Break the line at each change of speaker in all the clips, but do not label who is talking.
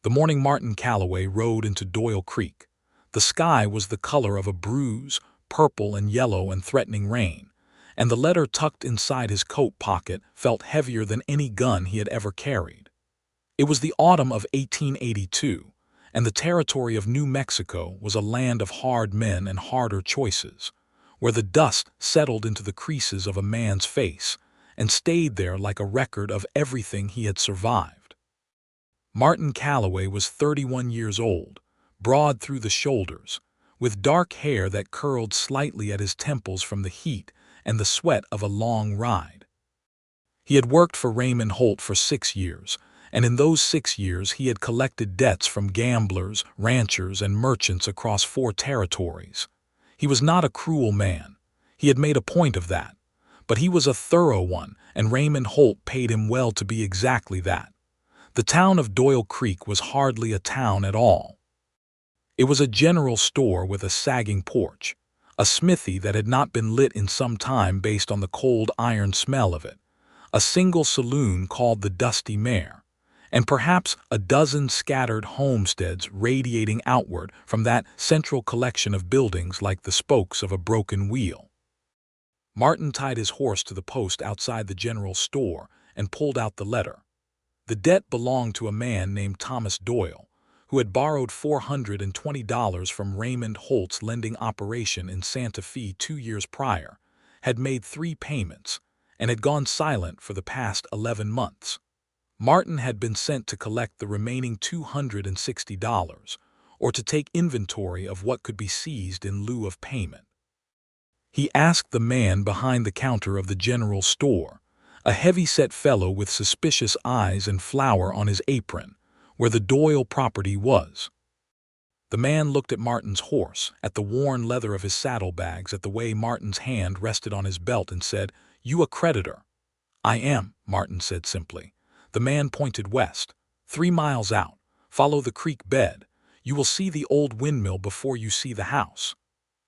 The morning Martin Calloway rode into Doyle Creek. The sky was the color of a bruise, purple and yellow and threatening rain, and the letter tucked inside his coat pocket felt heavier than any gun he had ever carried. It was the autumn of 1882, and the territory of New Mexico was a land of hard men and harder choices, where the dust settled into the creases of a man's face and stayed there like a record of everything he had survived. Martin Calloway was 31 years old, broad through the shoulders, with dark hair that curled slightly at his temples from the heat and the sweat of a long ride. He had worked for Raymond Holt for 6 years, and in those 6 years he had collected debts from gamblers, ranchers, and merchants across 4 territories. He was not a cruel man. He had made a point of that. But he was a thorough one, and Raymond Holt paid him well to be exactly that. The town of Doyle Creek was hardly a town at all. It was a general store with a sagging porch, a smithy that had not been lit in some time based on the cold iron smell of it, a single saloon called the Dusty Mare, and perhaps a dozen scattered homesteads radiating outward from that central collection of buildings like the spokes of a broken wheel. Martin tied his horse to the post outside the general store and pulled out the letter. The debt belonged to a man named Thomas Doyle, who had borrowed $420 from Raymond Holt's lending operation in Santa Fe 2 years prior, had made 3 payments, and had gone silent for the past 11 months. Martin had been sent to collect the remaining $260, or to take inventory of what could be seized in lieu of payment. He asked the man behind the counter of the general store, a heavy-set fellow with suspicious eyes and flour on his apron, where the Doyle property was. The man looked at Martin's horse, at the worn leather of his saddlebags, at the way Martin's hand rested on his belt, and said, "You a creditor?" "I am," Martin said simply. The man pointed west. 3 miles out. Follow the creek bed. You will see the old windmill before you see the house.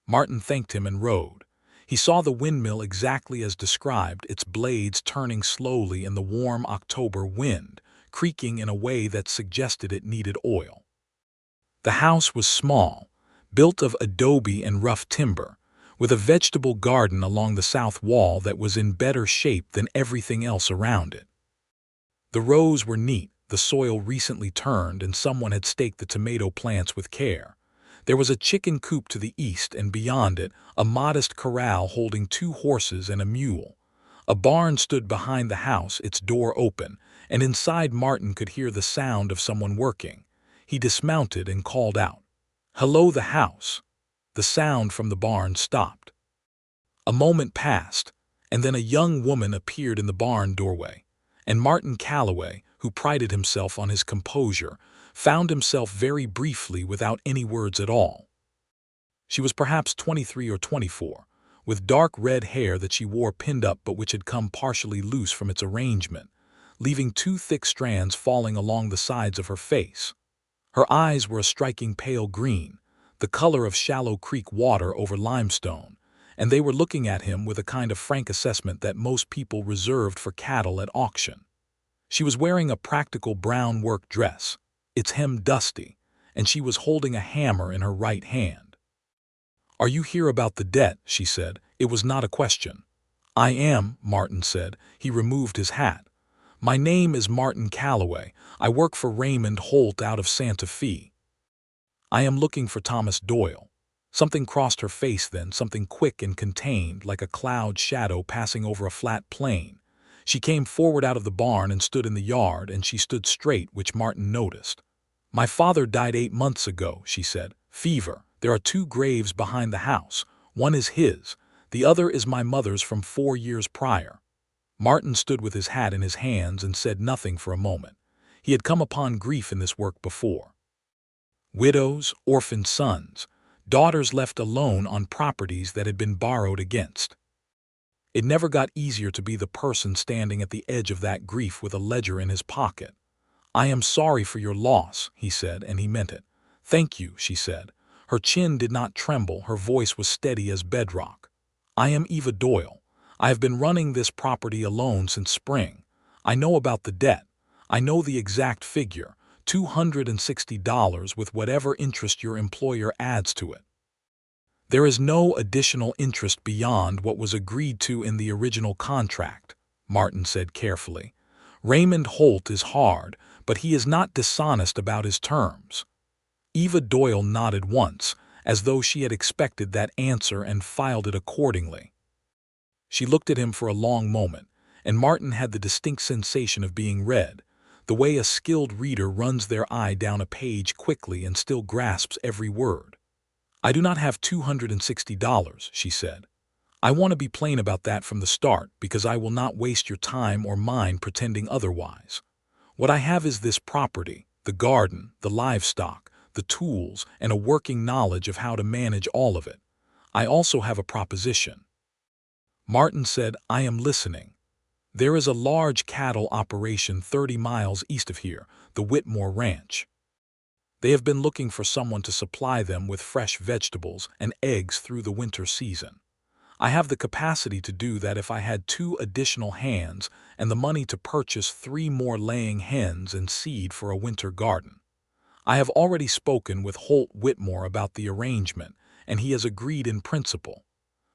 Martin thanked him and rode. He saw the windmill exactly as described, its blades turning slowly in the warm October wind, creaking in a way that suggested it needed oil. The house was small, built of adobe and rough timber, with a vegetable garden along the south wall that was in better shape than everything else around it. The rows were neat, the soil recently turned, and someone had staked the tomato plants with care. There was a chicken coop to the east, and beyond it, a modest corral holding 2 horses and a mule. A barn stood behind the house, its door open, and inside Martin could hear the sound of someone working. He dismounted and called out, "Hello, the house." The sound from the barn stopped. A moment passed, and then a young woman appeared in the barn doorway, and Martin Calloway, who prided himself on his composure, found himself very briefly without any words at all. She was perhaps 23 or 24, with dark red hair that she wore pinned up but which had come partially loose from its arrangement, leaving 2 thick strands falling along the sides of her face. Her eyes were a striking pale green, the color of shallow creek water over limestone, and they were looking at him with a kind of frank assessment that most people reserved for cattle at auction. She was wearing a practical brown work dress, its hem dusty, and she was holding a hammer in her right hand. "Are you here about the debt?" she said. It was not a question. "I am," Martin said. He removed his hat. "My name is Martin Calloway. I work for Raymond Holt out of Santa Fe. I am looking for Thomas Doyle." Something crossed her face then, something quick and contained, like a cloud shadow passing over a flat plain. She came forward out of the barn and stood in the yard, and she stood straight, which Martin noticed. "My father died 8 months ago," she said. "Fever. There are 2 graves behind the house. One is his. The other is my mother's from 4 years prior." Martin stood with his hat in his hands and said nothing for a moment. He had come upon grief in this work before. Widows, orphaned sons, daughters left alone on properties that had been borrowed against. It never got easier to be the person standing at the edge of that grief with a ledger in his pocket. "I am sorry for your loss," he said, and he meant it. "Thank you," she said. Her chin did not tremble, her voice was steady as bedrock. "I am Eva Doyle. I have been running this property alone since spring. I know about the debt. I know the exact figure, $260 with whatever interest your employer adds to it. There is no additional interest beyond what was agreed to in the original contract, Martin said carefully. Raymond Holt is hard, but he is not dishonest about his terms. Eva Doyle nodded once, as though she had expected that answer and filed it accordingly. She looked at him for a long moment, and Martin had the distinct sensation of being read, the way a skilled reader runs their eye down a page quickly and still grasps every word. "I do not have $260, she said. "I want to be plain about that from the start because I will not waste your time or mine pretending otherwise. What I have is this property, the garden, the livestock, the tools, and a working knowledge of how to manage all of it. I also have a proposition." Martin said, "I am listening." "There is a large cattle operation 30 miles east of here, the Whitmore Ranch. They have been looking for someone to supply them with fresh vegetables and eggs through the winter season. I have the capacity to do that if I had 2 additional hands and the money to purchase 3 more laying hens and seed for a winter garden. I have already spoken with Holt Whitmore about the arrangement, and he has agreed in principle.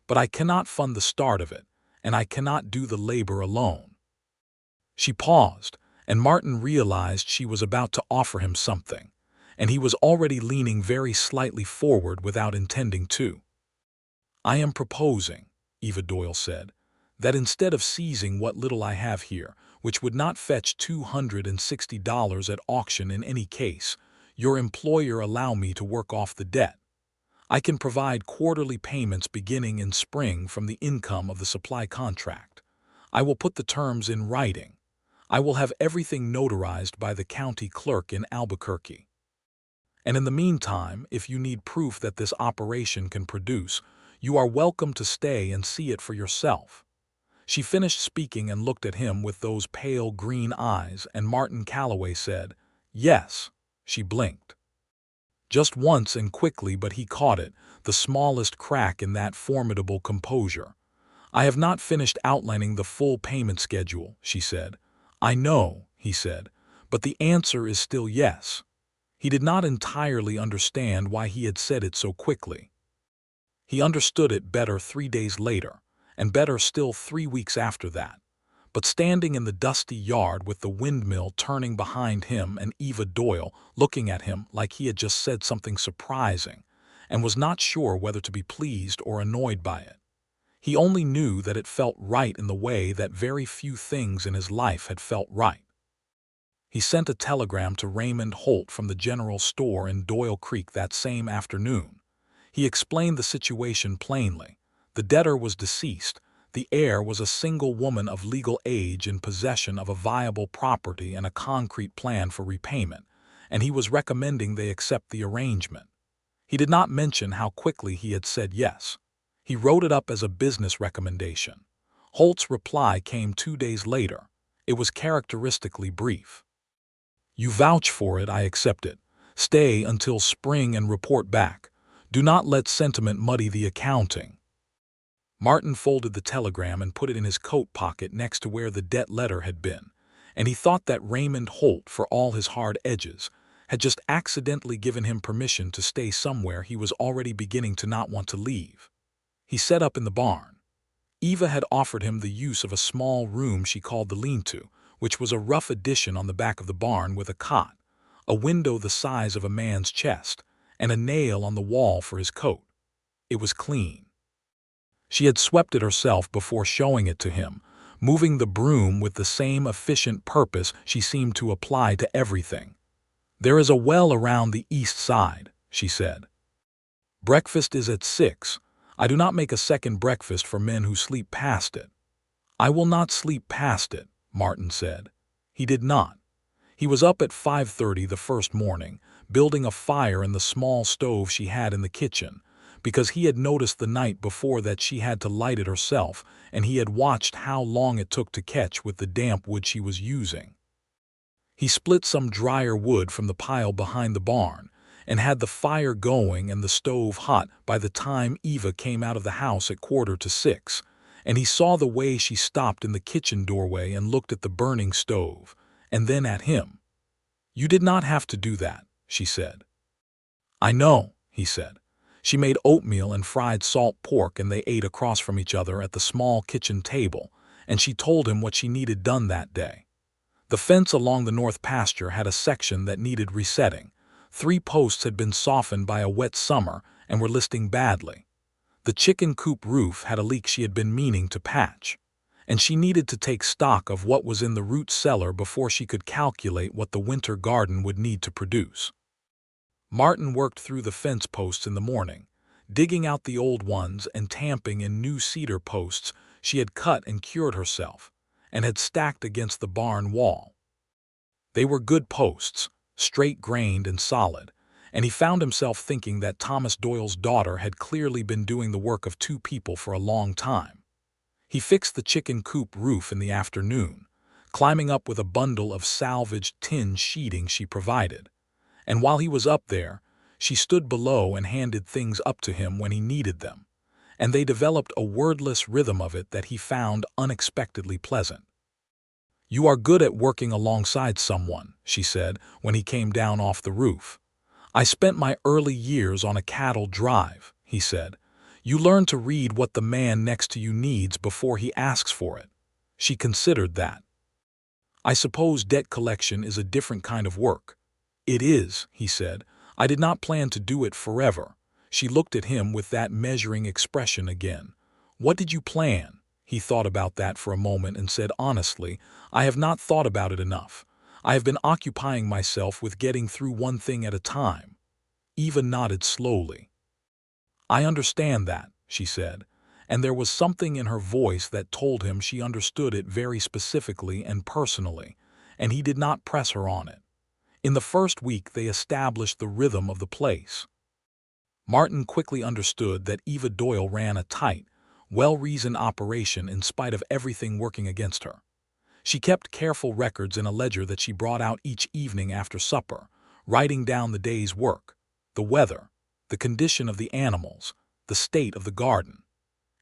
But I cannot fund the start of it, and I cannot do the labor alone." She paused, and Martin realized she was about to offer him something, and he was already leaning very slightly forward without intending to. "I am proposing," Eva Doyle said, "that instead of seizing what little I have here, which would not fetch $260 at auction in any case, your employer allow me to work off the debt. I can provide quarterly payments beginning in spring from the income of the supply contract. I will put the terms in writing. I will have everything notarized by the county clerk in Albuquerque. And in the meantime, if you need proof that this operation can produce, you are welcome to stay and see it for yourself." She finished speaking and looked at him with those pale green eyes, and Martin Calloway said, "Yes." She blinked. Just once and quickly, but he caught it, the smallest crack in that formidable composure. "I have not finished outlining the full payment schedule," she said. "I know," he said, "but the answer is still yes." He did not entirely understand why he had said it so quickly. He understood it better 3 days later, and better still 3 weeks after that. But standing in the dusty yard with the windmill turning behind him and Eva Doyle looking at him like he had just said something surprising, and was not sure whether to be pleased or annoyed by it. He only knew that it felt right in the way that very few things in his life had felt right. He sent a telegram to Raymond Holt from the general store in Doyle Creek that same afternoon. He explained the situation plainly. The debtor was deceased. The heir was a single woman of legal age in possession of a viable property and a concrete plan for repayment, and he was recommending they accept the arrangement. He did not mention how quickly he had said yes. He wrote it up as a business recommendation. Holt's reply came 2 days later. It was characteristically brief. "You vouch for it, I accept it. Stay until spring and report back. Do not let sentiment muddy the accounting." Martin folded the telegram and put it in his coat pocket next to where the debt letter had been, and he thought that Raymond Holt, for all his hard edges, had just accidentally given him permission to stay somewhere he was already beginning to not want to leave. He set up in the barn. Eva had offered him the use of a small room she called the lean-to, which was a rough addition on the back of the barn with a cot, a window the size of a man's chest, and a nail on the wall for his coat. It was clean. She had swept it herself before showing it to him, moving the broom with the same efficient purpose she seemed to apply to everything. "There is a well around the east side," she said. "Breakfast is at 6. I do not make a second breakfast for men who sleep past it." "I will not sleep past it," Martin said. He did not. He was up at 5:30 the first morning, building a fire in the small stove she had in the kitchen, because he had noticed the night before that she had to light it herself, and he had watched how long it took to catch with the damp wood she was using. He split some drier wood from the pile behind the barn, and had the fire going and the stove hot by the time Eva came out of the house at 5:45, and he saw the way she stopped in the kitchen doorway and looked at the burning stove, and then at him. "You did not have to do that," she said. "I know," he said. She made oatmeal and fried salt pork, and they ate across from each other at the small kitchen table, and she told him what she needed done that day. The fence along the north pasture had a section that needed resetting. 3 posts had been softened by a wet summer and were listing badly. The chicken coop roof had a leak she had been meaning to patch, and she needed to take stock of what was in the root cellar before she could calculate what the winter garden would need to produce. Martin worked through the fence posts in the morning, digging out the old ones and tamping in new cedar posts she had cut and cured herself, and had stacked against the barn wall. They were good posts, straight-grained and solid, and he found himself thinking that Thomas Doyle's daughter had clearly been doing the work of 2 people for a long time. He fixed the chicken coop roof in the afternoon, climbing up with a bundle of salvaged tin sheeting she provided. And while he was up there, she stood below and handed things up to him when he needed them, and they developed a wordless rhythm of it that he found unexpectedly pleasant. "You are good at working alongside someone," she said when he came down off the roof. "I spent my early years on a cattle drive," he said. "You learn to read what the man next to you needs before he asks for it." She considered that. "I suppose debt collection is a different kind of work." "It is," he said. "I did not plan to do it forever." She looked at him with that measuring expression again. "What did you plan?" He thought about that for a moment and said honestly, "I have not thought about it enough. I have been occupying myself with getting through one thing at a time." Eva nodded slowly. "I understand that," she said, and there was something in her voice that told him she understood it very specifically and personally, and he did not press her on it. In the first week they established the rhythm of the place. Martin quickly understood that Eva Doyle ran a tight, well-reasoned operation in spite of everything working against her. She kept careful records in a ledger that she brought out each evening after supper, writing down the day's work, the weather, the condition of the animals, the state of the garden.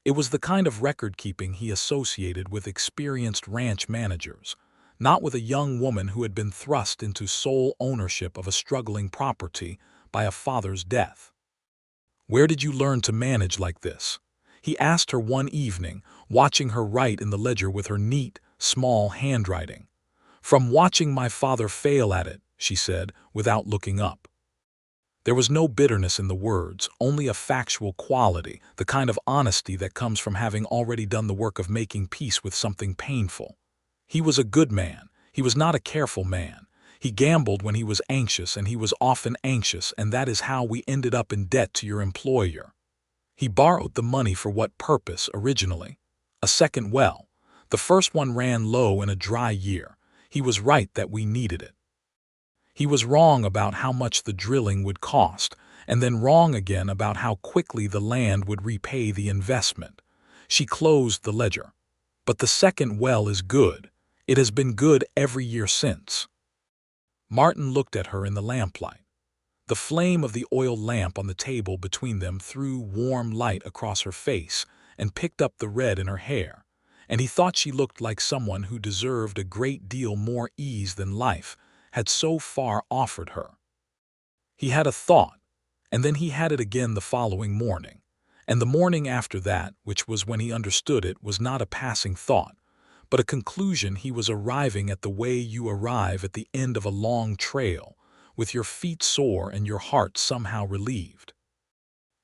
It was the kind of record-keeping he associated with experienced ranch managers, not with a young woman who had been thrust into sole ownership of a struggling property by a father's death. "Where did you learn to manage like this?" he asked her one evening, watching her write in the ledger with her neat, small handwriting. "From watching my father fail at it," she said, without looking up. There was no bitterness in the words, only a factual quality, the kind of honesty that comes from having already done the work of making peace with something painful. He was a good man. He was not a careful man. He gambled when he was anxious, and he was often anxious, and that is how we ended up in debt to your employer. He borrowed the money for what purpose originally? A second well. The first one ran low in a dry year. He was right that we needed it. He was wrong about how much the drilling would cost, and then wrong again about how quickly the land would repay the investment. She closed the ledger. But the second well is good. It has been good every year since. Martin looked at her in the lamplight. The flame of the oil lamp on the table between them threw warm light across her face and picked up the red in her hair, and he thought she looked like someone who deserved a great deal more ease than life had so far offered her. He had a thought, and then he had it again the following morning, and the morning after that, which was when he understood it, was not a passing thought, but a conclusion he was arriving at the way you arrive at the end of a long trail, with your feet sore and your heart somehow relieved.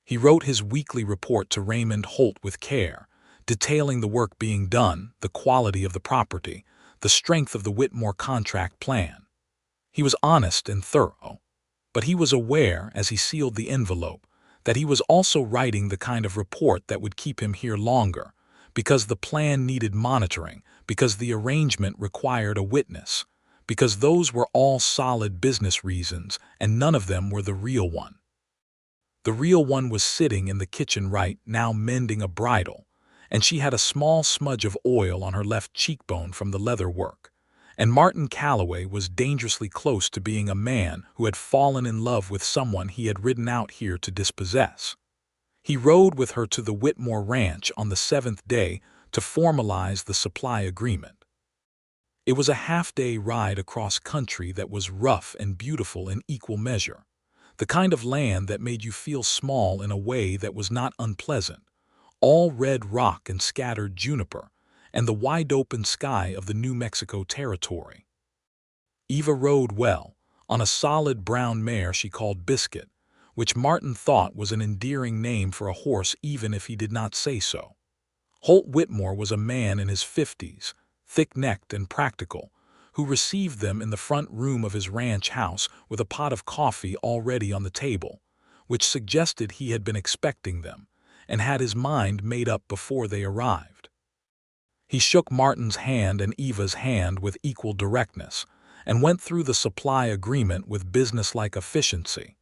He wrote his weekly report to Raymond Holt with care, detailing the work being done, the quality of the property, the strength of the Whitmore contract plan. He was honest and thorough, but he was aware, as he sealed the envelope, that he was also writing the kind of report that would keep him here longer, because the plan needed monitoring, because the arrangement required a witness, because those were all solid business reasons, and none of them were the real one. The real one was sitting in the kitchen right now mending a bridle, and she had a small smudge of oil on her left cheekbone from the leather work, and Martin Calloway was dangerously close to being a man who had fallen in love with someone he had ridden out here to dispossess. He rode with her to the Whitmore ranch on the 7th day to formalize the supply agreement. It was a half-day ride across country that was rough and beautiful in equal measure. The kind of land that made you feel small in a way that was not unpleasant. All red rock and scattered juniper, and the wide-open sky of the New Mexico territory. Eva rode well, on a solid brown mare she called Biscuit, which Martin thought was an endearing name for a horse even if he did not say so. Holt Whitmore was a man in his 50s, thick-necked and practical, who received them in the front room of his ranch house with a pot of coffee already on the table, which suggested he had been expecting them, and had his mind made up before they arrived. He shook Martin's hand and Eva's hand with equal directness, and went through the supply agreement with businesslike efficiency.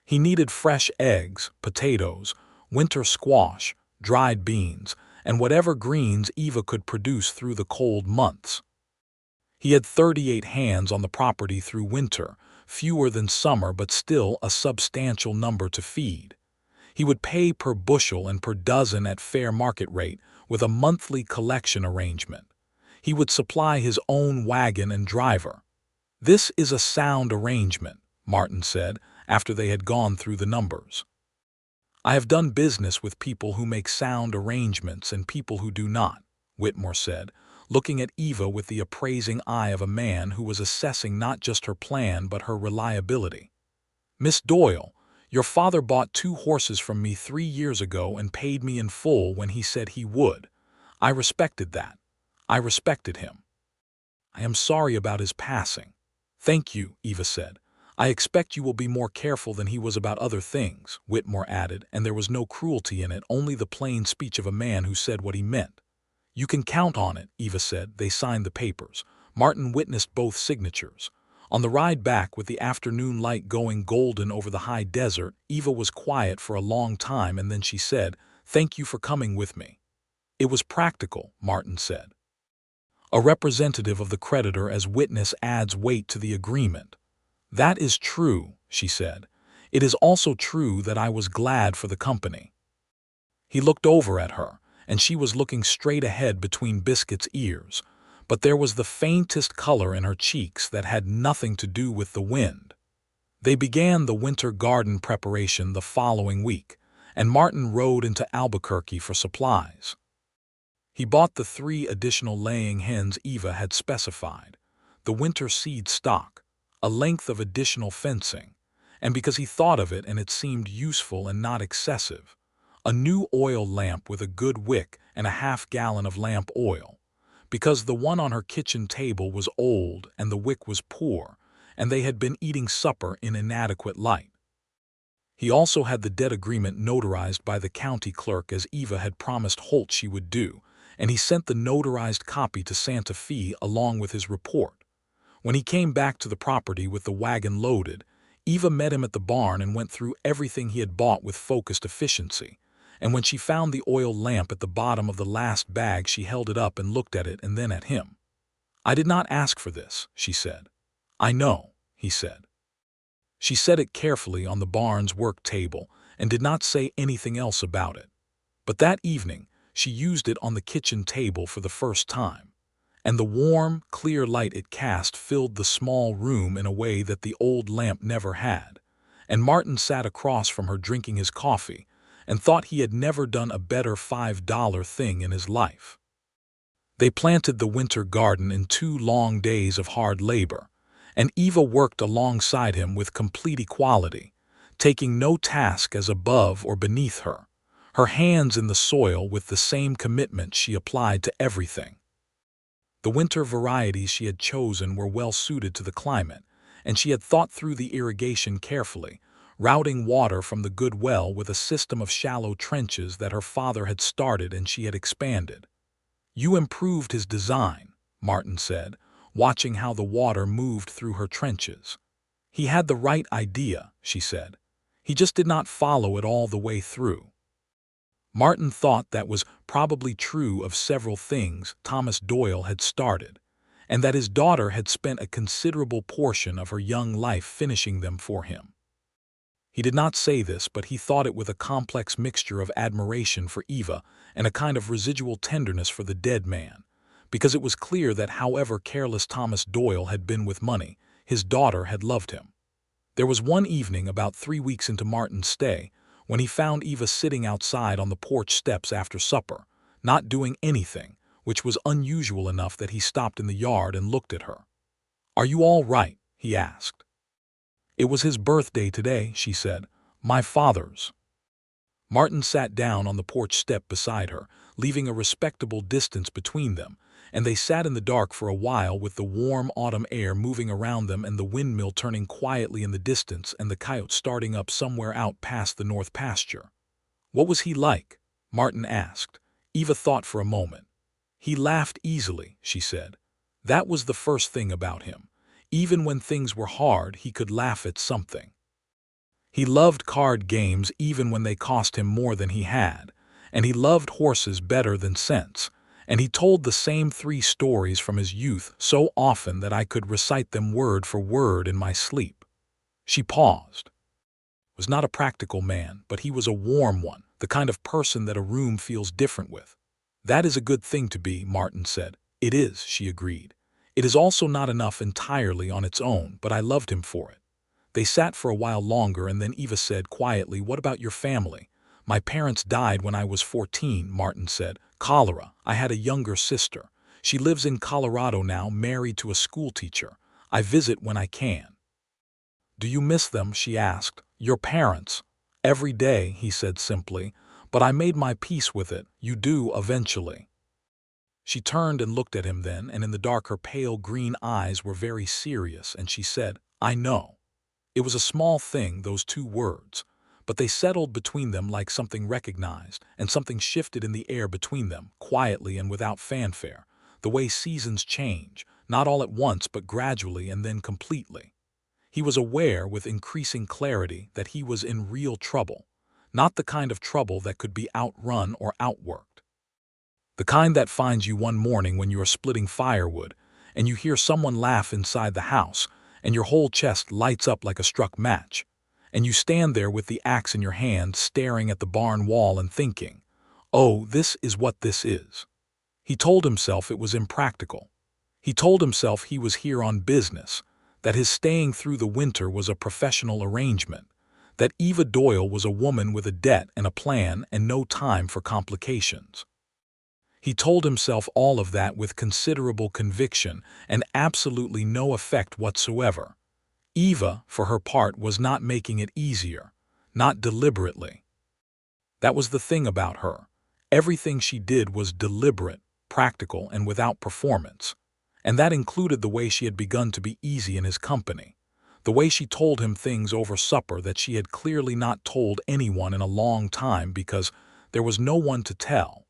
He needed fresh eggs, potatoes, winter squash, dried beans, and whatever greens Eva could produce through the cold months. He had 38 hands on the property through winter, fewer than summer but still a substantial number to feed. He would pay per bushel and per dozen at fair market rate with a monthly collection arrangement. He would supply his own wagon and driver. "This is a sound arrangement," Martin said, after they had gone through the numbers. "I have done business with people who make sound arrangements and people who do not," Whitmore said, looking at Eva with the appraising eye of a man who was assessing not just her plan but her reliability. "Miss Doyle, your father bought 2 horses from me 3 years ago and paid me in full when he said he would. I respected that. I respected him. I am sorry about his passing." "Thank you," Eva said. "I expect you will be more careful than he was about other things," Whitmore added, and there was no cruelty in it, only the plain speech of a man who said what he meant. "You can count on it," Eva said. They signed the papers. Martin witnessed both signatures. On the ride back, with the afternoon light going golden over the high desert, Eva was quiet for a long time, and then she said, "Thank you for coming with me." "It was practical," Martin said. "A representative of the creditor as witness adds weight to the agreement." "That is true," she said. "It is also true that I was glad for the company." He looked over at her, and she was looking straight ahead between Biscuit's ears, but there was the faintest color in her cheeks that had nothing to do with the wind. They began the winter garden preparation the following week, and Martin rode into Albuquerque for supplies. He bought the 3 additional laying hens Eva had specified, the winter seed stock, a length of additional fencing, and because he thought of it and it seemed useful and not excessive, a new oil lamp with a good wick and a half-gallon of lamp oil, because the one on her kitchen table was old and the wick was poor, and they had been eating supper in inadequate light. He also had the debt agreement notarized by the county clerk as Eva had promised Holt she would do, and he sent the notarized copy to Santa Fe along with his report. When he came back to the property with the wagon loaded, Eva met him at the barn and went through everything he had bought with focused efficiency, and when she found the oil lamp at the bottom of the last bag she held it up and looked at it and then at him. "I did not ask for this," she said. "I know," he said. She set it carefully on the barn's work table and did not say anything else about it. But that evening she used it on the kitchen table for the first time, and the warm, clear light it cast filled the small room in a way that the old lamp never had, and Martin sat across from her drinking his coffee and thought he had never done a better $5 thing in his life. They planted the winter garden in 2 long days of hard labor, and Eva worked alongside him with complete equality, taking no task as above or beneath her, her hands in the soil with the same commitment she applied to everything. The winter varieties she had chosen were well suited to the climate, and she had thought through the irrigation carefully, routing water from the good well with a system of shallow trenches that her father had started and she had expanded. "You improved his design," Martin said, watching how the water moved through her trenches. "He had the right idea," she said. "He just did not follow it all the way through." Martin thought that was probably true of several things Thomas Doyle had started, and that his daughter had spent a considerable portion of her young life finishing them for him. He did not say this, but he thought it with a complex mixture of admiration for Eva and a kind of residual tenderness for the dead man, because it was clear that however careless Thomas Doyle had been with money, his daughter had loved him. There was one evening about 3 weeks into Martin's stay when he found Eva sitting outside on the porch steps after supper, not doing anything, which was unusual enough that he stopped in the yard and looked at her. "Are you all right?" he asked. "It was his birthday today," she said. "My father's." Martin sat down on the porch step beside her, leaving a respectable distance between them, and they sat in the dark for a while with the warm autumn air moving around them and the windmill turning quietly in the distance and the coyote starting up somewhere out past the north pasture. "What was he like?" Martin asked. Eva thought for a moment. "He laughed easily," she said. "That was the first thing about him. Even when things were hard, he could laugh at something. He loved card games even when they cost him more than he had, and he loved horses better than sense, and he told the same 3 stories from his youth so often that I could recite them word for word in my sleep." She paused. "He was not a practical man, but he was a warm one, the kind of person that a room feels different with." "That is a good thing to be," Martin said. "It is," she agreed. "It is also not enough entirely on its own, but I loved him for it." They sat for a while longer, and then Eva said quietly, "What about your family?" "My parents died when I was 14, Martin said. "Cholera. I had a younger sister. She lives in Colorado now, married to a schoolteacher. I visit when I can." "Do you miss them?" she asked. "Your parents?" "Every day," he said simply. "But I made my peace with it. You do eventually." She turned and looked at him then, and in the dark her pale green eyes were very serious, and she said, "I know." It was a small thing, those 2 words, but they settled between them like something recognized, and something shifted in the air between them, quietly and without fanfare, the way seasons change, not all at once but gradually and then completely. He was aware with increasing clarity that he was in real trouble, not the kind of trouble that could be outrun or outworked. The kind that finds you one morning when you are splitting firewood, and you hear someone laugh inside the house, and your whole chest lights up like a struck match, and you stand there with the axe in your hand staring at the barn wall and thinking, "Oh, this is what this is." He told himself it was impractical. He told himself he was here on business, that his staying through the winter was a professional arrangement, that Eva Doyle was a woman with a debt and a plan and no time for complications. He told himself all of that with considerable conviction and absolutely no effect whatsoever. Eva, for her part, was not making it easier, not deliberately. That was the thing about her. Everything she did was deliberate, practical, and without performance. And that included the way she had begun to be easy in his company, the way she told him things over supper that she had clearly not told anyone in a long time because there was no one to tell.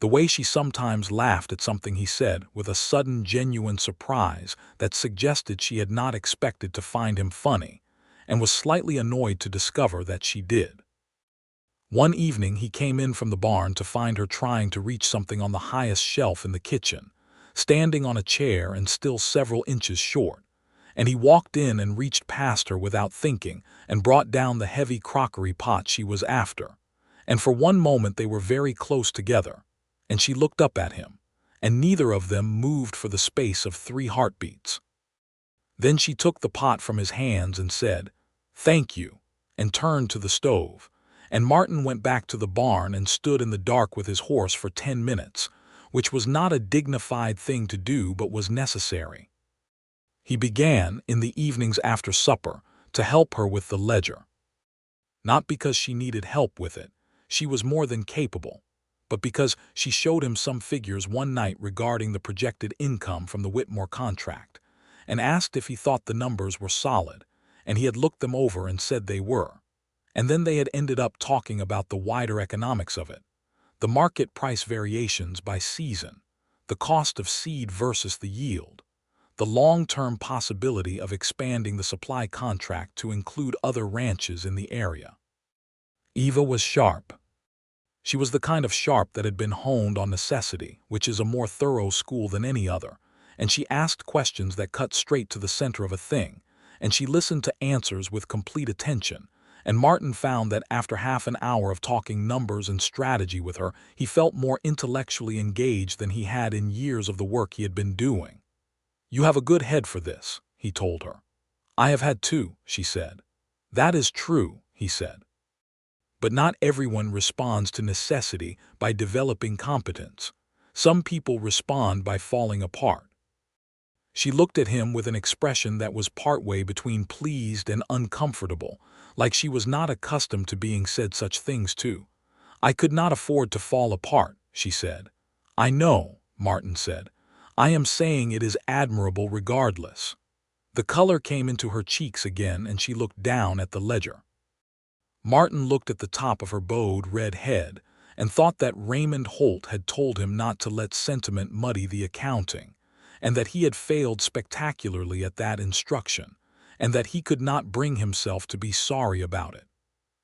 The way she sometimes laughed at something he said with a sudden genuine surprise that suggested she had not expected to find him funny, and was slightly annoyed to discover that she did. One evening he came in from the barn to find her trying to reach something on the highest shelf in the kitchen, standing on a chair and still several inches short, and he walked in and reached past her without thinking and brought down the heavy crockery pot she was after, and for one moment they were very close together. And she looked up at him, and neither of them moved for the space of 3 heartbeats. Then she took the pot from his hands and said, "Thank you," and turned to the stove, and Martin went back to the barn and stood in the dark with his horse for 10 minutes, which was not a dignified thing to do but was necessary. He began, in the evenings after supper, to help her with the ledger. Not because she needed help with it, she was more than capable, but because she showed him some figures one night regarding the projected income from the Whitmore contract, and asked if he thought the numbers were solid, and he had looked them over and said they were. And then they had ended up talking about the wider economics of it, the market price variations by season, the cost of seed versus the yield, the long-term possibility of expanding the supply contract to include other ranches in the area. Eva was sharp. She was the kind of sharp that had been honed on necessity, which is a more thorough school than any other, and she asked questions that cut straight to the center of a thing, and she listened to answers with complete attention, and Martin found that after half an hour of talking numbers and strategy with her, he felt more intellectually engaged than he had in years of the work he had been doing. "You have a good head for this," he told her. "I have had too," she said. "That is true," he said. "But not everyone responds to necessity by developing competence. Some people respond by falling apart." She looked at him with an expression that was partway between pleased and uncomfortable, like she was not accustomed to being said such things to. "I could not afford to fall apart," she said. "I know," Martin said. "I am saying it is admirable regardless." The color came into her cheeks again, and she looked down at the ledger. Martin looked at the top of her bowed red head and thought that Raymond Holt had told him not to let sentiment muddy the accounting, and that he had failed spectacularly at that instruction, and that he could not bring himself to be sorry about it.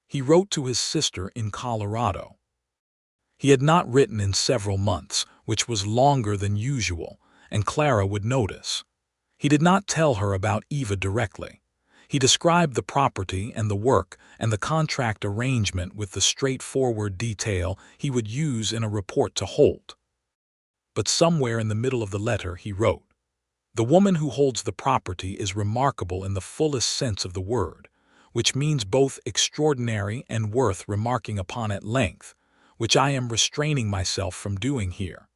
He wrote to his sister in Colorado. He had not written in several months, which was longer than usual, and Clara would notice. He did not tell her about Eva directly. He described the property and the work and the contract arrangement with the straightforward detail he would use in a report to Holt. But somewhere in the middle of the letter he wrote, "The woman who holds the property is remarkable in the fullest sense of the word, which means both extraordinary and worth remarking upon at length, which I am restraining myself from doing here."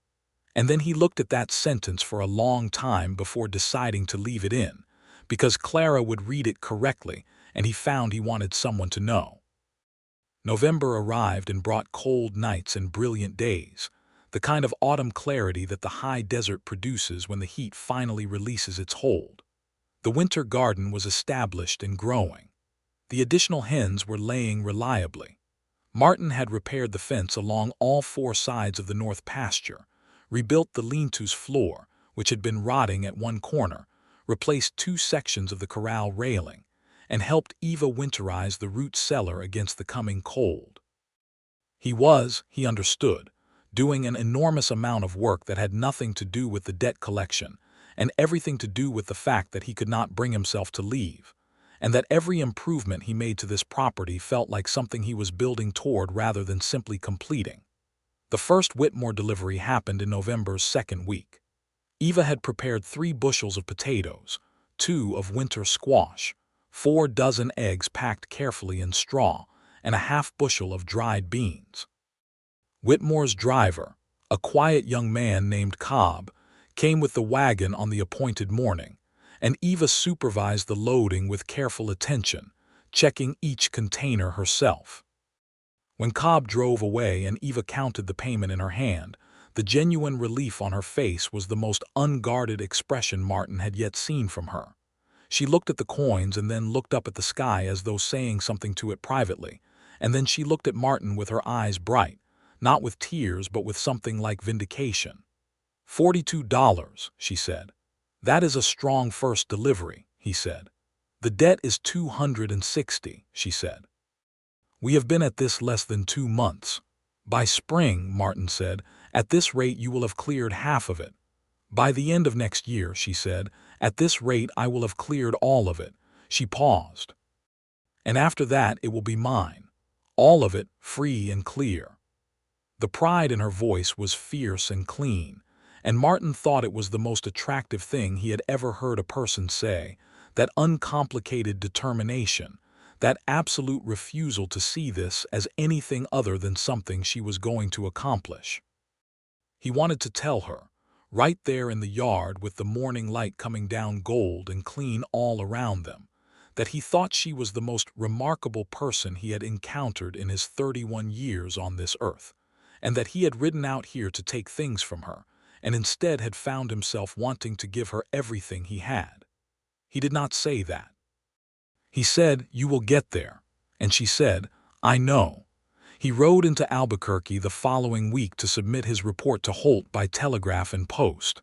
And then he looked at that sentence for a long time before deciding to leave it in, because Clara would read it correctly, and he found he wanted someone to know. November arrived and brought cold nights and brilliant days, the kind of autumn clarity that the high desert produces when the heat finally releases its hold. The winter garden was established and growing. The additional hens were laying reliably. Martin had repaired the fence along all 4 sides of the north pasture, rebuilt the lean-to's floor, which had been rotting at one corner, replaced 2 sections of the corral railing, and helped Eva winterize the root cellar against the coming cold. He understood, doing an enormous amount of work that had nothing to do with the debt collection, and everything to do with the fact that he could not bring himself to leave, and that every improvement he made to this property felt like something he was building toward rather than simply completing. The first Whitmore delivery happened in November's second week. Eva had prepared 3 bushels of potatoes, 2 of winter squash, 4 dozen eggs packed carefully in straw, and a half bushel of dried beans. Whitmore's driver, a quiet young man named Cobb, came with the wagon on the appointed morning, and Eva supervised the loading with careful attention, checking each container herself. When Cobb drove away and Eva counted the payment in her hand, the genuine relief on her face was the most unguarded expression Martin had yet seen from her. She looked at the coins and then looked up at the sky as though saying something to it privately, and then she looked at Martin with her eyes bright, not with tears but with something like vindication. $42, she said. "That is a strong first delivery," he said. "The debt is $260, she said. "We have been at this less than 2 months. By spring," Martin said, "at this rate you will have cleared half of it. By the end of next year," she said, "at this rate I will have cleared all of it." She paused. "And after that it will be mine. All of it, free and clear." The pride in her voice was fierce and clean, and Martin thought it was the most attractive thing he had ever heard a person say, that uncomplicated determination, that absolute refusal to see this as anything other than something she was going to accomplish. He wanted to tell her, right there in the yard with the morning light coming down gold and clean all around them, that he thought she was the most remarkable person he had encountered in his 31 years on this earth, and that he had ridden out here to take things from her, and instead had found himself wanting to give her everything he had. He did not say that. He said, "You will get there," and she said, "I know." He rode into Albuquerque the following week to submit his report to Holt by telegraph and post.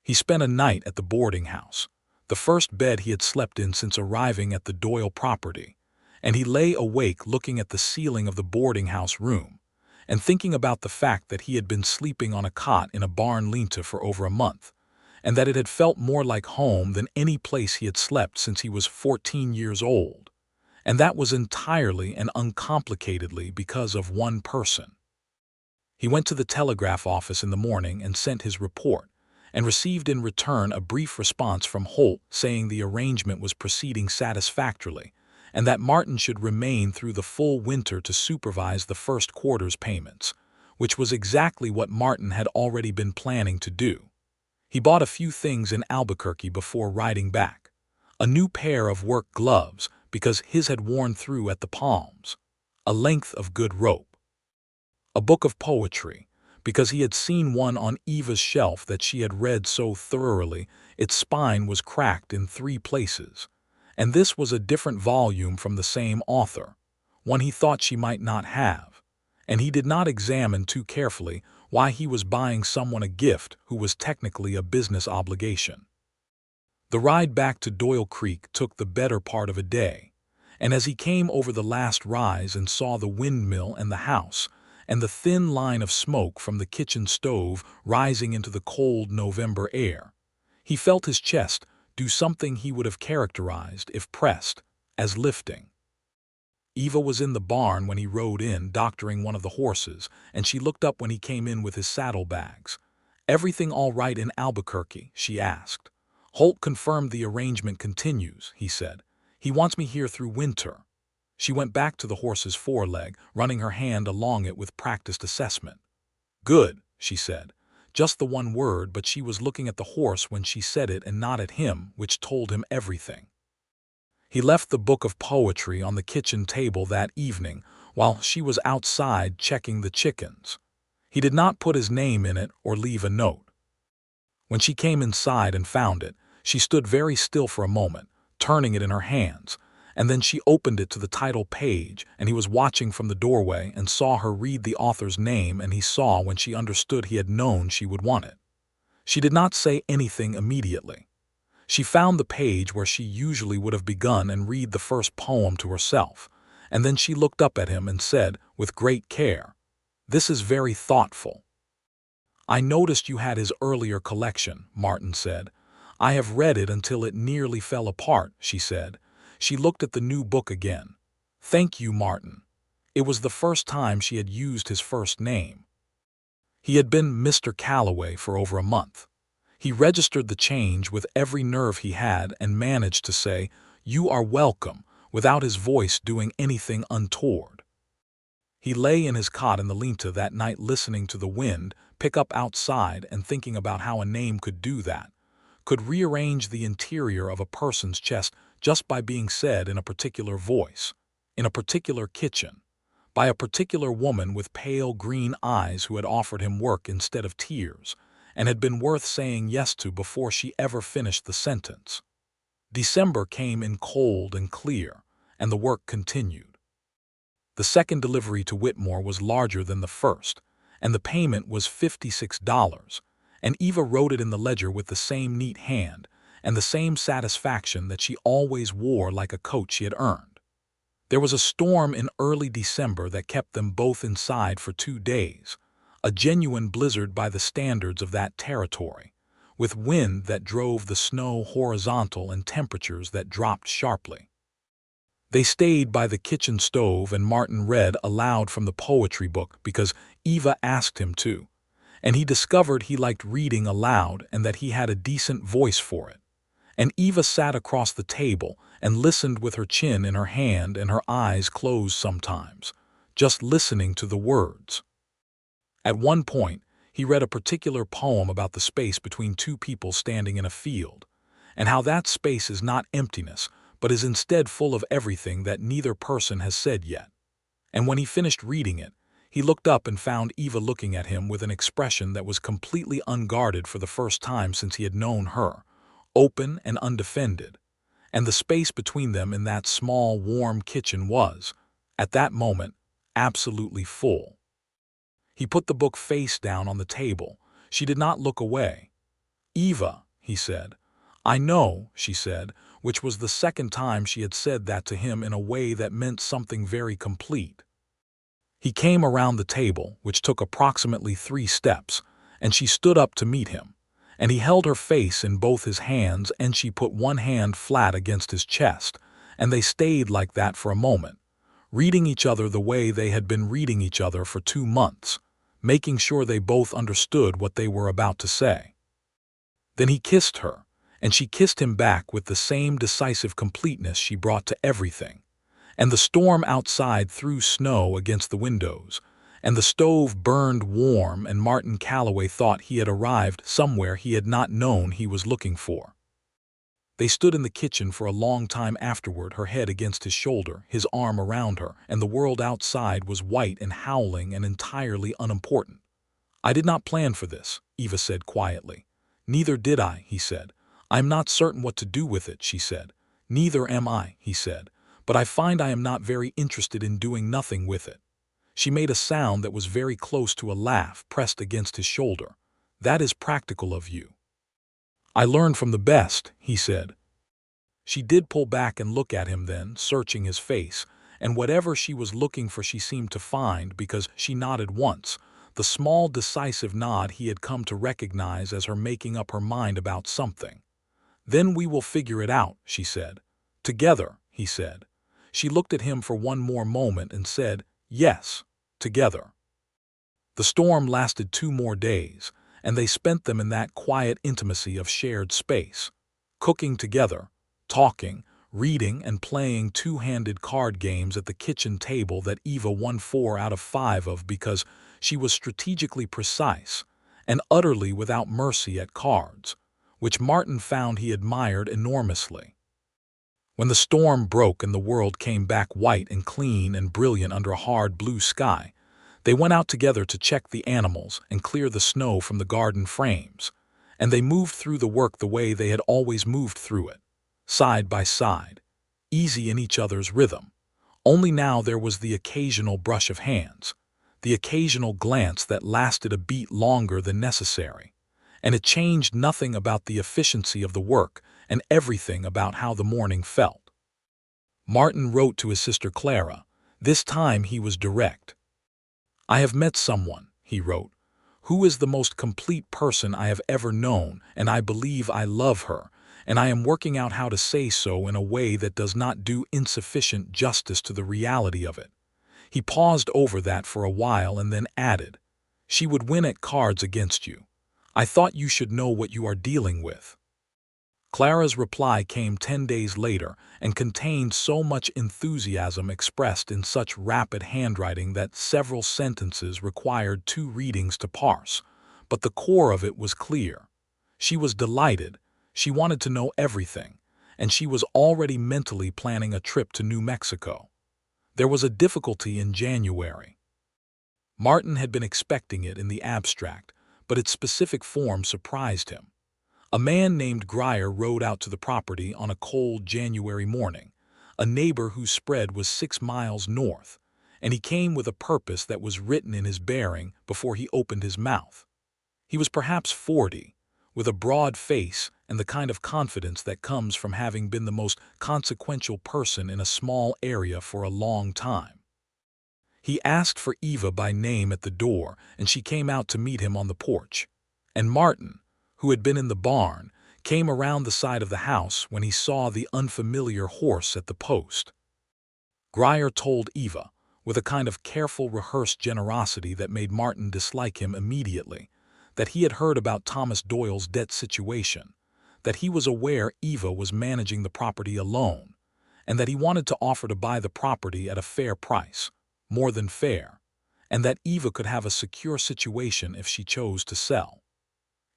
He spent a night at the boarding house, the first bed he had slept in since arriving at the Doyle property, and he lay awake looking at the ceiling of the boarding house room, and thinking about the fact that he had been sleeping on a cot in a barn lean-to for over a month, and that it had felt more like home than any place he had slept since he was 14 years old, And that was entirely and uncomplicatedly because of one person. He went to the telegraph office in the morning and sent his report, and received in return a brief response from Holt saying the arrangement was proceeding satisfactorily, and that Martin should remain through the full winter to supervise the first quarter's payments, which was exactly what Martin had already been planning to do. He bought a few things in Albuquerque before riding back. A new pair of work gloves, because his had worn through at the palms. A length of good rope. A book of poetry, because he had seen one on Eva's shelf that she had read so thoroughly its spine was cracked in 3 places. And this was a different volume from the same author, one he thought she might not have, and he did not examine too carefully why he was buying someone a gift who was technically a business obligation. The ride back to Doyle Creek took the better part of a day, and as he came over the last rise and saw the windmill and the house, and the thin line of smoke from the kitchen stove rising into the cold November air, he felt his chest do something he would have characterized, if pressed, as lifting. Eva was in the barn when he rode in, doctoring one of the horses, and she looked up when he came in with his saddlebags. "Everything all right in Albuquerque?" she asked. "Holt confirmed the arrangement continues," he said. "He wants me here through winter." She went back to the horse's foreleg, running her hand along it with practiced assessment. "Good," she said. Just the one word, but she was looking at the horse when she said it and not at him, which told him everything. He left the book of poetry on the kitchen table that evening while she was outside checking the chickens. He did not put his name in it or leave a note. When she came inside and found it, she stood very still for a moment, turning it in her hands, and then she opened it to the title page, and he was watching from the doorway and saw her read the author's name, and he saw when she understood he had known she would want it. She did not say anything immediately. She found the page where she usually would have begun and read the first poem to herself, and then she looked up at him and said, with great care, "This is very thoughtful." "I noticed you had his earlier collection," Martin said. "I have read it until it nearly fell apart," she said. She looked at the new book again. "Thank you, Martin." It was the first time she had used his first name. He had been Mr. Calloway for over a month. He registered the change with every nerve he had and managed to say, "You are welcome," without his voice doing anything untoward. He lay in his cot in the lean-to that night listening to the wind pick up outside and thinking about how a name could do that, could rearrange the interior of a person's chest just by being said in a particular voice, in a particular kitchen, by a particular woman with pale green eyes who had offered him work instead of tears, and had been worth saying yes to before she ever finished the sentence. December came in cold and clear, and the work continued. The second delivery to Whitmore was larger than the first, and the payment was $56, and Eva wrote it in the ledger with the same neat hand and the same satisfaction that she always wore like a coat she had earned. There was a storm in early December that kept them both inside for 2 days, a genuine blizzard by the standards of that territory, with wind that drove the snow horizontal and temperatures that dropped sharply. They stayed by the kitchen stove and Martin read aloud from the poetry book because Eva asked him to, and he discovered he liked reading aloud and that he had a decent voice for it. And Eva sat across the table and listened with her chin in her hand and her eyes closed sometimes, just listening to the words. At one point, he read a particular poem about the space between 2 people standing in a field, and how that space is not emptiness, but is instead full of everything that neither person has said yet. And when he finished reading it, he looked up and found Eva looking at him with an expression that was completely unguarded for the first time since he had known her, open and undefended, and the space between them in that small, warm kitchen was, at that moment, absolutely full. He put the book face down on the table. She did not look away. "Eva," he said. "I know," she said, which was the second time she had said that to him in a way that meant something very complete. He came around the table, which took approximately 3 steps, and she stood up to meet him, and he held her face in both his hands and she put one hand flat against his chest, and they stayed like that for a moment, reading each other the way they had been reading each other for 2 months, making sure they both understood what they were about to say. Then he kissed her, and she kissed him back with the same decisive completeness she brought to everything. And the storm outside threw snow against the windows, and the stove burned warm, and Martin Calloway thought he had arrived somewhere he had not known he was looking for. They stood in the kitchen for a long time afterward, her head against his shoulder, his arm around her, and the world outside was white and howling and entirely unimportant. "I did not plan for this," Eva said quietly. "Neither did I," he said. "I am not certain what to do with it," she said. "Neither am I," he said. "But I find I am not very interested in doing nothing with it." She made a sound that was very close to a laugh, pressed against his shoulder. "That is practical of you." "I learn from the best," he said. She did pull back and look at him then, searching his face, and whatever she was looking for she seemed to find, because she nodded once, the small decisive nod he had come to recognize as her making up her mind about something. "Then we will figure it out," she said. "Together," he said. She looked at him for one more moment and said, "Yes, together." The storm lasted 2 more days, and they spent them in that quiet intimacy of shared space, cooking together, talking, reading, and playing two-handed card games at the kitchen table that Eva won 4 out of 5 of because she was strategically precise and utterly without mercy at cards, which Martin found he admired enormously. When the storm broke and the world came back white and clean and brilliant under a hard blue sky, they went out together to check the animals and clear the snow from the garden frames, and they moved through the work the way they had always moved through it, side by side, easy in each other's rhythm. Only now there was the occasional brush of hands, the occasional glance that lasted a beat longer than necessary, and it changed nothing about the efficiency of the work and everything about how the morning felt. Martin wrote to his sister Clara. This time he was direct. "I have met someone," he wrote, "who is the most complete person I have ever known, and I believe I love her, and I am working out how to say so in a way that does not do insufficient justice to the reality of it." He paused over that for a while and then added, "She would win at cards against you. I thought you should know what you are dealing with." Clara's reply came 10 days later and contained so much enthusiasm expressed in such rapid handwriting that several sentences required 2 readings to parse, but the core of it was clear. She was delighted, she wanted to know everything, and she was already mentally planning a trip to New Mexico. There was a difficulty in January. Martin had been expecting it in the abstract, but its specific form surprised him. A man named Grier rode out to the property on a cold January morning, a neighbor whose spread was 6 miles north, and he came with a purpose that was written in his bearing before he opened his mouth. He was perhaps 40, with a broad face and the kind of confidence that comes from having been the most consequential person in a small area for a long time. He asked for Eva by name at the door, and she came out to meet him on the porch. And Martin, who had been in the barn, came around the side of the house when he saw the unfamiliar horse at the post. Grier told Eva, with a kind of careful rehearsed generosity that made Martin dislike him immediately, that he had heard about Thomas Doyle's debt situation, that he was aware Eva was managing the property alone, and that he wanted to offer to buy the property at a fair price, more than fair, and that Eva could have a secure situation if she chose to sell.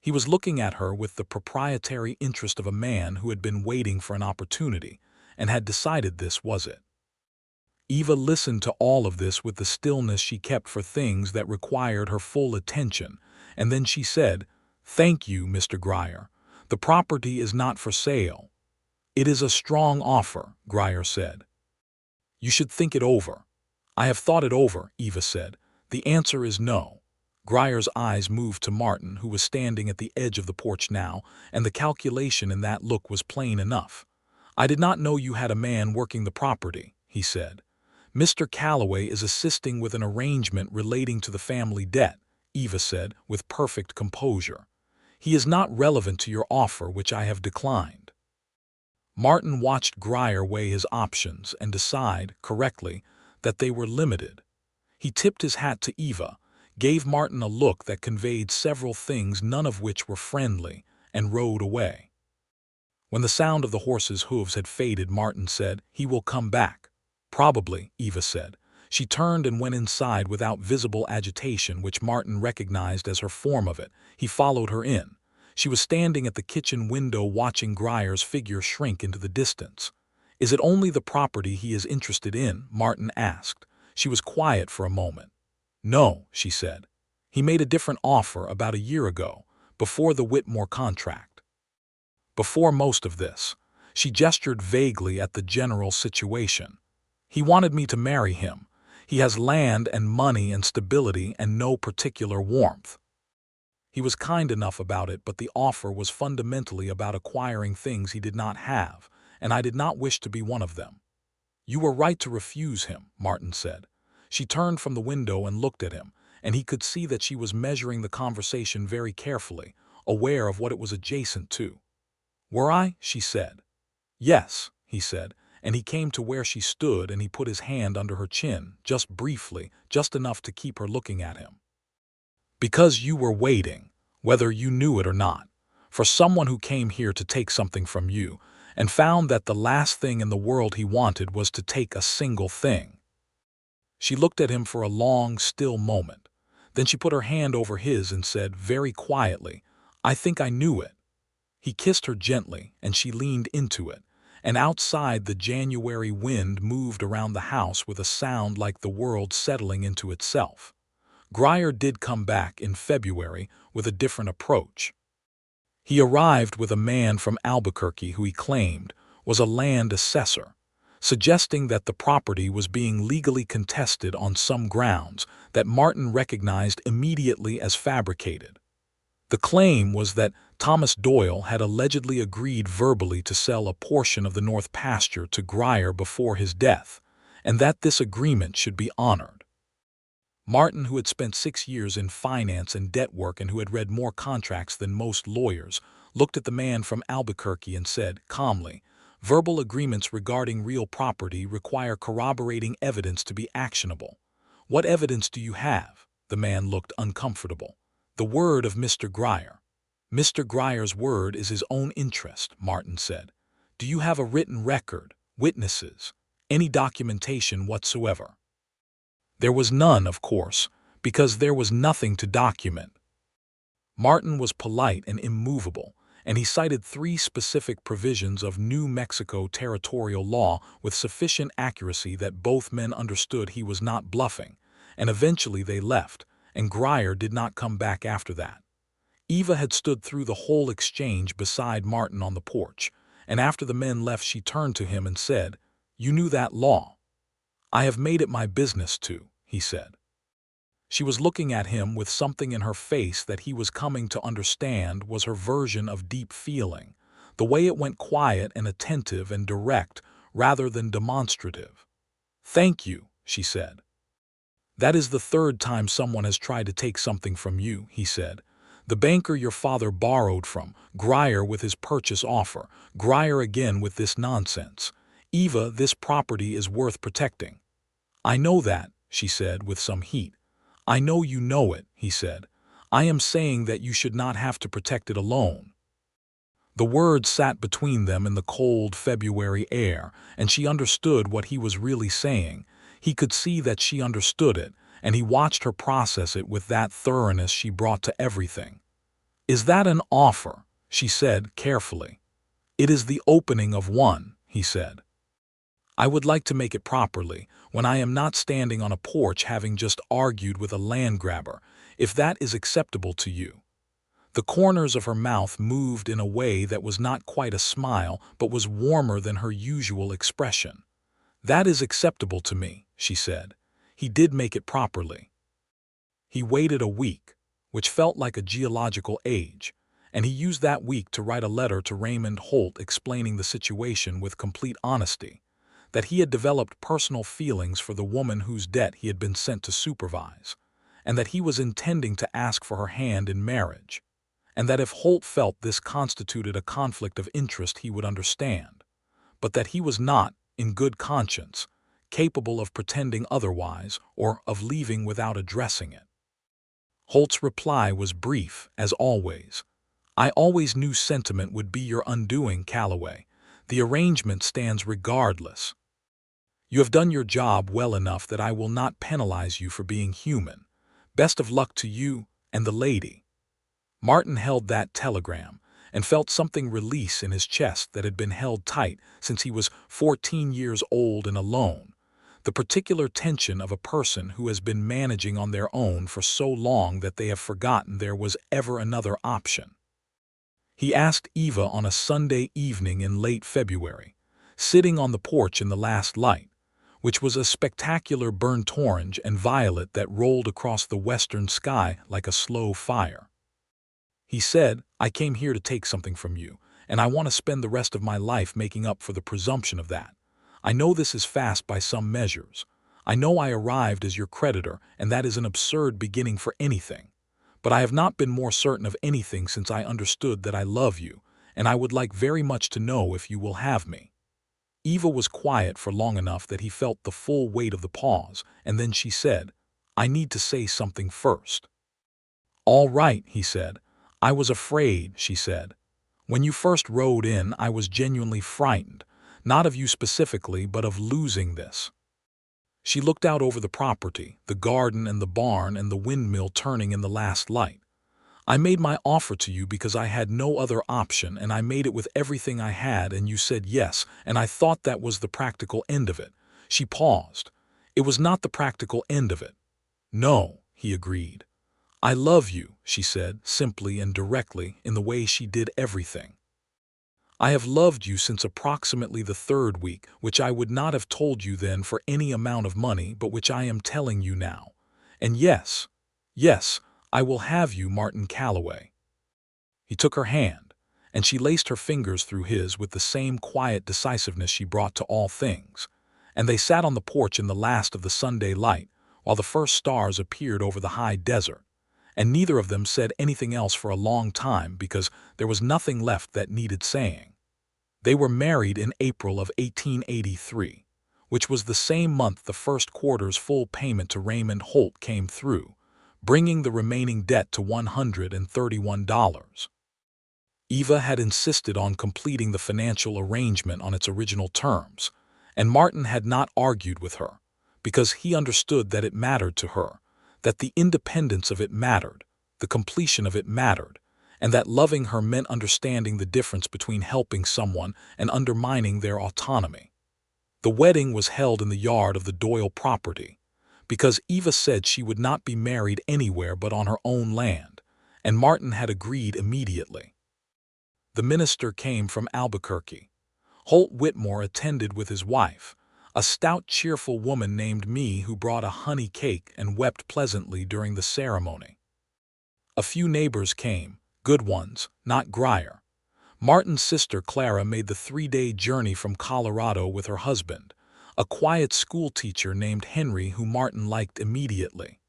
He was looking at her with the proprietary interest of a man who had been waiting for an opportunity and had decided this was it. Eva listened to all of this with the stillness she kept for things that required her full attention, and then she said, "Thank you, Mr. Grier. The property is not for sale." "It is a strong offer," Grier said. "You should think it over." "I have thought it over," Eva said. "The answer is no." Grier's eyes moved to Martin, who was standing at the edge of the porch now, and the calculation in that look was plain enough. "I did not know you had a man working the property," he said. "Mr. Calloway is assisting with an arrangement relating to the family debt," Eva said with perfect composure. "He is not relevant to your offer, which I have declined." Martin watched Grier weigh his options and decide, correctly, that they were limited. He tipped his hat to Eva, gave Martin a look that conveyed several things none of which were friendly, and rode away. When the sound of the horse's hooves had faded, Martin said, "He will come back." "Probably," Eva said. She turned and went inside without visible agitation, which Martin recognized as her form of it. He followed her in. She was standing at the kitchen window watching Grier's figure shrink into the distance. "Is it only the property he is interested in?" Martin asked. She was quiet for a moment. "No," she said. "He made a different offer about a year ago, before the Whitmore contract. Before most of this." She gestured vaguely at the general situation. "He wanted me to marry him. He has land and money and stability and no particular warmth. He was kind enough about it, but the offer was fundamentally about acquiring things he did not have, and I did not wish to be one of them." "You were right to refuse him," Martin said. She turned from the window and looked at him, and he could see that she was measuring the conversation very carefully, aware of what it was adjacent to. "Were I?" she said. "Yes," he said, and he came to where she stood and he put his hand under her chin, just briefly, just enough to keep her looking at him. "Because you were waiting, whether you knew it or not, for someone who came here to take something from you, and found that the last thing in the world he wanted was to take a single thing." She looked at him for a long, still moment. Then she put her hand over his and said, very quietly, "I think I knew it." He kissed her gently, and she leaned into it, and outside the January wind moved around the house with a sound like the world settling into itself. Grier did come back in February with a different approach. He arrived with a man from Albuquerque who he claimed was a land assessor, suggesting that the property was being legally contested on some grounds that Martin recognized immediately as fabricated. The claim was that Thomas Doyle had allegedly agreed verbally to sell a portion of the North Pasture to Grier before his death, and that this agreement should be honored. Martin, who had spent 6 years in finance and debt work and who had read more contracts than most lawyers, looked at the man from Albuquerque and said, calmly, "Verbal agreements regarding real property require corroborating evidence to be actionable. What evidence do you have?" The man looked uncomfortable. "The word of Mr. Grier." "Mr. Grier's word is his own interest," Martin said. "Do you have a written record, witnesses, any documentation whatsoever?" There was none, of course, because there was nothing to document. Martin was polite and immovable, and he cited 3 specific provisions of New Mexico territorial law with sufficient accuracy that both men understood he was not bluffing, and eventually they left, and Grier did not come back after that. Eva had stood through the whole exchange beside Martin on the porch, and after the men left she turned to him and said, "You knew that law." "I have made it my business to," he said. She was looking at him with something in her face that he was coming to understand was her version of deep feeling, the way it went quiet and attentive and direct rather than demonstrative. "Thank you," she said. "That is the 3rd time someone has tried to take something from you," he said. "The banker your father borrowed from, Grier with his purchase offer, Grier again with this nonsense. Eva, this property is worth protecting." "I know that," she said with some heat. "I know you know it," he said. "I am saying that you should not have to protect it alone." The words sat between them in the cold February air, and she understood what he was really saying. He could see that she understood it, and he watched her process it with that thoroughness she brought to everything. "Is that an offer?" she said carefully. "It is the opening of one," he said. "I would like to make it properly, when I am not standing on a porch having just argued with a land grabber, if that is acceptable to you." The corners of her mouth moved in a way that was not quite a smile but was warmer than her usual expression. "That is acceptable to me," she said. He did make it properly. He waited a week, which felt like a geological age, and he used that week to write a letter to Raymond Holt explaining the situation with complete honesty, that he had developed personal feelings for the woman whose debt he had been sent to supervise, and that he was intending to ask for her hand in marriage, and that if Holt felt this constituted a conflict of interest he would understand. but that he was not, in good conscience, capable of pretending otherwise or of leaving without addressing it. Holt's reply was brief, as always. "I always knew sentiment would be your undoing, Calloway. The arrangement stands regardless. You have done your job well enough that I will not penalize you for being human. Best of luck to you and the lady." Martin held that telegram and felt something release in his chest that had been held tight since he was 14 years old and alone, the particular tension of a person who has been managing on their own for so long that they have forgotten there was ever another option. He asked Eva on a Sunday evening in late February, sitting on the porch in the last light, which was a spectacular burnt orange and violet that rolled across the western sky like a slow fire. He said, "I came here to take something from you, and I want to spend the rest of my life making up for the presumption of that. I know this is fast by some measures. I know I arrived as your creditor, and that is an absurd beginning for anything. But I have not been more certain of anything since I understood that I love you, and I would like very much to know if you will have me." Eva was quiet for long enough that he felt the full weight of the pause, and then she said, "I need to say something first." "All right," he said. "I was afraid," she said. "When you first rode in, I was genuinely frightened, not of you specifically, but of losing this." She looked out over the property, the garden and the barn and the windmill turning in the last light. "I made my offer to you because I had no other option, and I made it with everything I had, and you said yes, and I thought that was the practical end of it." She paused. "It was not the practical end of it." "No," he agreed. "I love you," she said, simply and directly, in the way she did everything. "I have loved you since approximately the third week, which I would not have told you then for any amount of money, but which I am telling you now. And yes, yes, I will have you, Martin Calloway." He took her hand, and she laced her fingers through his with the same quiet decisiveness she brought to all things, and they sat on the porch in the last of the Sunday light, while the first stars appeared over the high desert, and neither of them said anything else for a long time because there was nothing left that needed saying. They were married in April of 1883, which was the same month the first quarter's full payment to Raymond Holt came through, bringing the remaining debt to $131. Eva had insisted on completing the financial arrangement on its original terms, and Martin had not argued with her, because he understood that it mattered to her, that the independence of it mattered, the completion of it mattered, and that loving her meant understanding the difference between helping someone and undermining their autonomy. The wedding was held in the yard of the Doyle property, because Eva said she would not be married anywhere but on her own land, and Martin had agreed immediately. The minister came from Albuquerque. Holt Whitmore attended with his wife, a stout, cheerful woman named Me, who brought a honey cake and wept pleasantly during the ceremony. A few neighbors came, good ones, not Grier. Martin's sister Clara made the 3-day journey from Colorado with her husband, a quiet schoolteacher named Henry who Martin liked immediately.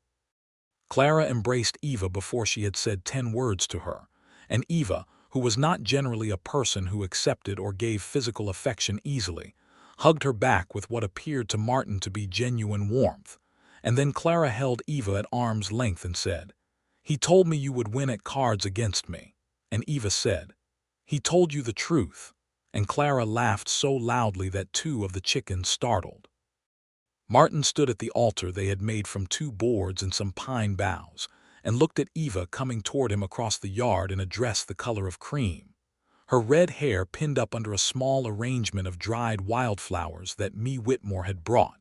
Clara embraced Eva before she had said 10 words to her, and Eva, who was not generally a person who accepted or gave physical affection easily, hugged her back with what appeared to Martin to be genuine warmth, and then Clara held Eva at arm's length and said, "He told me you would win at cards against me." And Eva said, "He told you the truth," and Clara laughed so loudly that 2 of the chickens startled. Martin stood at the altar they had made from 2 boards and some pine boughs, and looked at Eva coming toward him across the yard in a dress the color of cream, her red hair pinned up under a small arrangement of dried wildflowers that Me Whitmore had brought,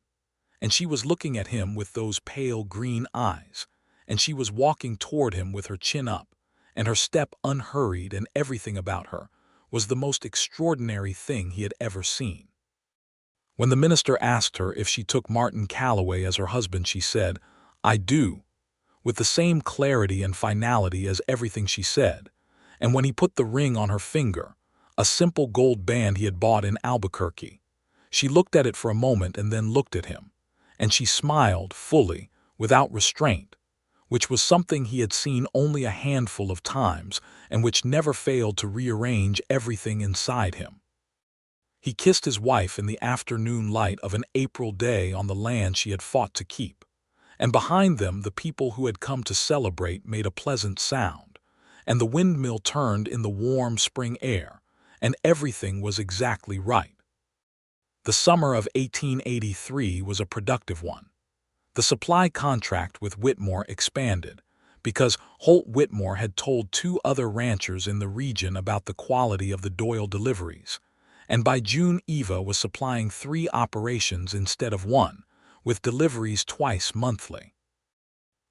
and she was looking at him with those pale green eyes, and she was walking toward him with her chin up, and her step unhurried, and everything about her was the most extraordinary thing he had ever seen. When the minister asked her if she took Martin Calloway as her husband, she said, "I do," with the same clarity and finality as everything she said, and when he put the ring on her finger, a simple gold band he had bought in Albuquerque, she looked at it for a moment and then looked at him, and she smiled fully, without restraint, which was something he had seen only a handful of times and which never failed to rearrange everything inside him. He kissed his wife in the afternoon light of an April day on the land she had fought to keep. And behind them the people who had come to celebrate made a pleasant sound, and the windmill turned in the warm spring air, and everything was exactly right. The summer of 1883 was a productive one. The supply contract with Whitmore expanded, because Holt Whitmore had told two other ranchers in the region about the quality of the Doyle deliveries, and by June Eva was supplying 3 operations instead of 1, with deliveries twice monthly.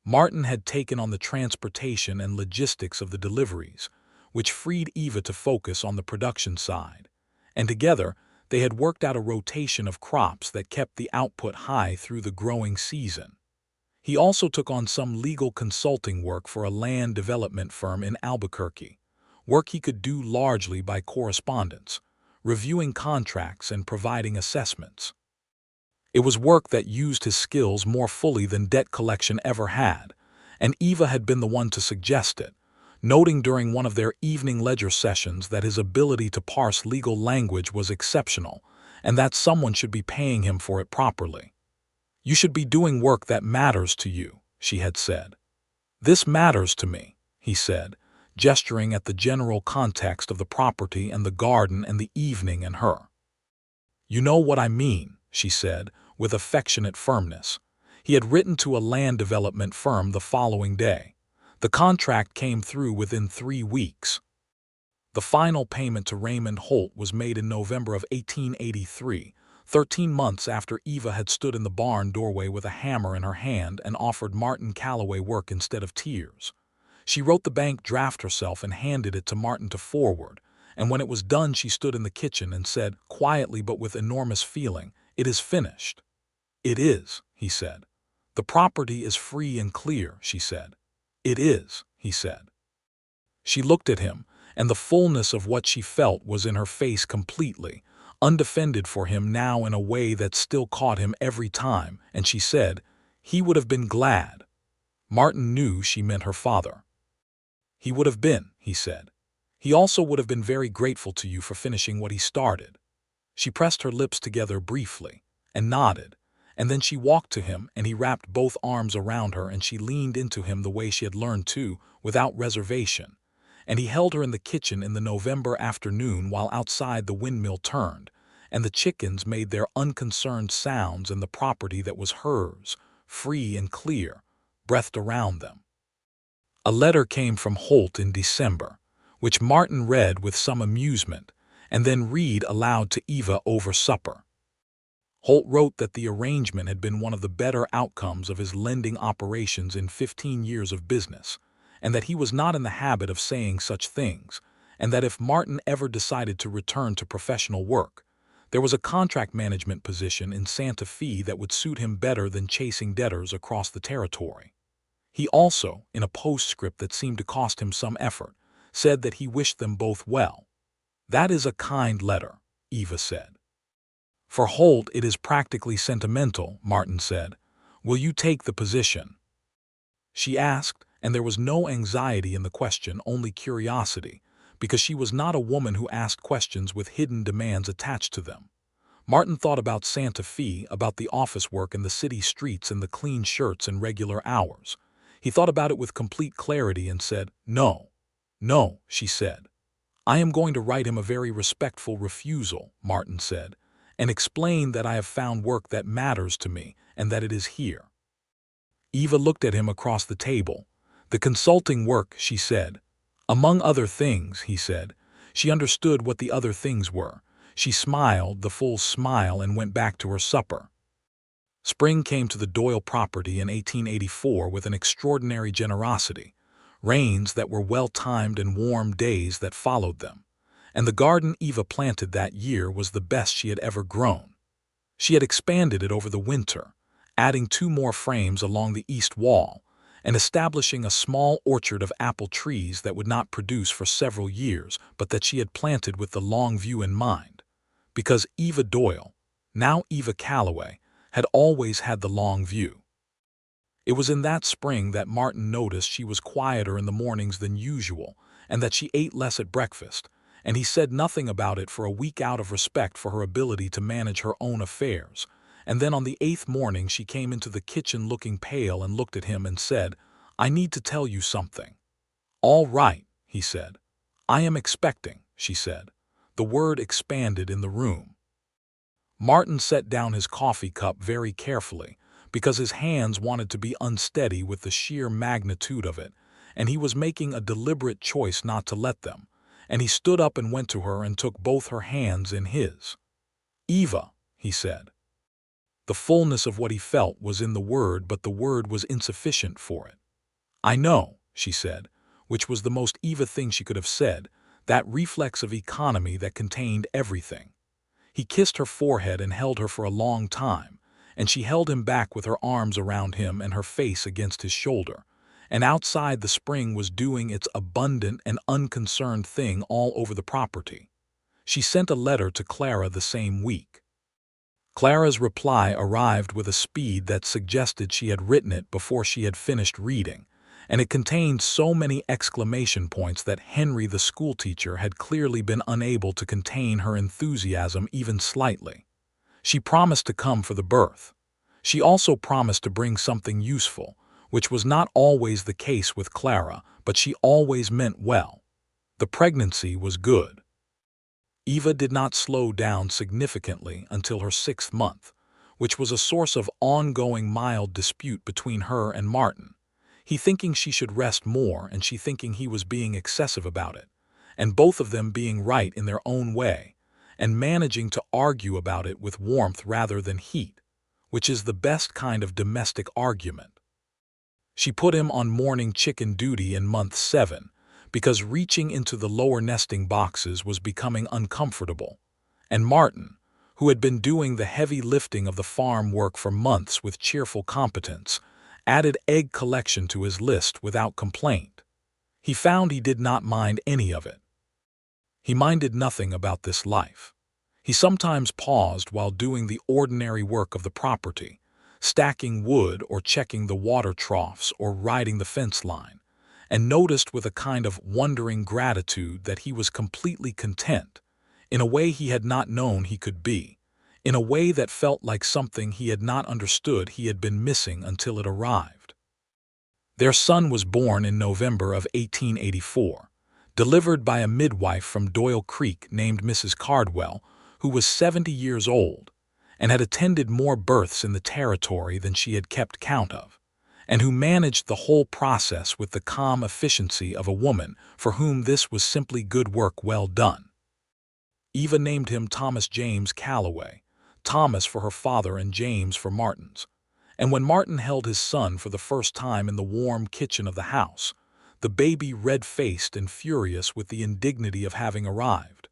Martin had taken on the transportation and logistics of the deliveries, which freed Eva to focus on the production side, and together they had worked out a rotation of crops that kept the output high through the growing season. He also took on some legal consulting work for a land development firm in Albuquerque, work he could do largely by correspondence, reviewing contracts and providing assessments. It was work that used his skills more fully than debt collection ever had, and Eva had been the one to suggest it, noting during one of their evening ledger sessions that his ability to parse legal language was exceptional, and that someone should be paying him for it properly. "You should be doing work that matters to you," she had said. "This matters to me," he said, gesturing at the general context of the property and the garden and the evening and her. "You know what I mean," she said, with affectionate firmness. He had written to a land development firm the following day. The contract came through within 3 weeks. The final payment to Raymond Holt was made in November of 1883, 13 months after Eva had stood in the barn doorway with a hammer in her hand and offered Martin Calloway work instead of tears. She wrote the bank draft herself and handed it to Martin to forward, and when it was done she stood in the kitchen and said, quietly but with enormous feeling, "It is finished." "It is," he said. "The property is free and clear," she said. "It is," he said. She looked at him, and the fullness of what she felt was in her face completely, undefended for him now in a way that still caught him every time, and she said, "He would have been glad." Martin knew she meant her father. "He would have been," he said. "He also would have been very grateful to you for finishing what he started." She pressed her lips together briefly, and nodded, and then she walked to him and he wrapped both arms around her and she leaned into him the way she had learned to, without reservation, and he held her in the kitchen in the November afternoon while outside the windmill turned, and the chickens made their unconcerned sounds and the property that was hers, free and clear, breathed around them. A letter came from Holt in December, which Martin read with some amusement, and then read aloud to Eva over supper. Holt wrote that the arrangement had been one of the better outcomes of his lending operations in 15 years of business, and that he was not in the habit of saying such things, and that if Martin ever decided to return to professional work, there was a contract management position in Santa Fe that would suit him better than chasing debtors across the territory. He also, in a postscript that seemed to cost him some effort, said that he wished them both well. "That is a kind letter," Eva said. "For Holt it is practically sentimental," Martin said. "Will you take the position?" She asked, and there was no anxiety in the question, only curiosity, because she was not a woman who asked questions with hidden demands attached to them. Martin thought about Santa Fe, about the office work and the city streets and the clean shirts and regular hours. He thought about it with complete clarity and said, "No, no," she said. "I am going to write him a very respectful refusal," Martin said, "and explain that I have found work that matters to me and that it is here." Eva looked at him across the table. "The consulting work," she said. "Among other things," he said. She understood what the other things were. She smiled the full smile and went back to her supper. Spring came to the Doyle property in 1884 with an extraordinary generosity, rains that were well-timed and warm days that followed them, and the garden Eva planted that year was the best she had ever grown. She had expanded it over the winter, adding 2 more frames along the east wall, and establishing a small orchard of apple trees that would not produce for several years, but that she had planted with the long view in mind, because Eva Doyle, now Eva Calloway, had always had the long view. It was in that spring that Martin noticed she was quieter in the mornings than usual, and that she ate less at breakfast, and he said nothing about it for a week out of respect for her ability to manage her own affairs. And then on the 8th morning she came into the kitchen looking pale and looked at him and said, "I need to tell you something." "All right," he said. "I am expecting," she said. The word expanded in the room. Martin set down his coffee cup very carefully, because his hands wanted to be unsteady with the sheer magnitude of it, and he was making a deliberate choice not to let them, and he stood up and went to her and took both her hands in his. "Eva," he said. The fullness of what he felt was in the word, but the word was insufficient for it. "I know," she said, which was the most Eva thing she could have said, that reflex of economy that contained everything. He kissed her forehead and held her for a long time, and she held him back with her arms around him and her face against his shoulder, and outside the spring was doing its abundant and unconcerned thing all over the property. She sent a letter to Clara the same week. Clara's reply arrived with a speed that suggested she had written it before she had finished reading, and it contained so many exclamation points that Henry the schoolteacher had clearly been unable to contain her enthusiasm even slightly. She promised to come for the birth. She also promised to bring something useful, which was not always the case with Clara, but she always meant well. The pregnancy was good. Eva did not slow down significantly until her 6th month, which was a source of ongoing mild dispute between her and Martin, he thinking she should rest more and she thinking he was being excessive about it, and both of them being right in their own way, and managing to argue about it with warmth rather than heat, which is the best kind of domestic argument. She put him on morning chicken duty in month 7, because reaching into the lower nesting boxes was becoming uncomfortable, and Martin, who had been doing the heavy lifting of the farm work for months with cheerful competence, added egg collection to his list without complaint. He found he did not mind any of it. He minded nothing about this life. He sometimes paused while doing the ordinary work of the property, stacking wood or checking the water troughs or riding the fence line, and noticed with a kind of wondering gratitude that he was completely content, in a way he had not known he could be, in a way that felt like something he had not understood he had been missing until it arrived. Their son was born in November of 1884, delivered by a midwife from Doyle Creek named Mrs. Cardwell, who was 70 years old, and had attended more births in the territory than she had kept count of, and who managed the whole process with the calm efficiency of a woman for whom this was simply good work well done. Eva named him Thomas James Calloway, Thomas for her father and James for Martin's. And when Martin held his son for the first time in the warm kitchen of the house, the baby red-faced and furious with the indignity of having arrived,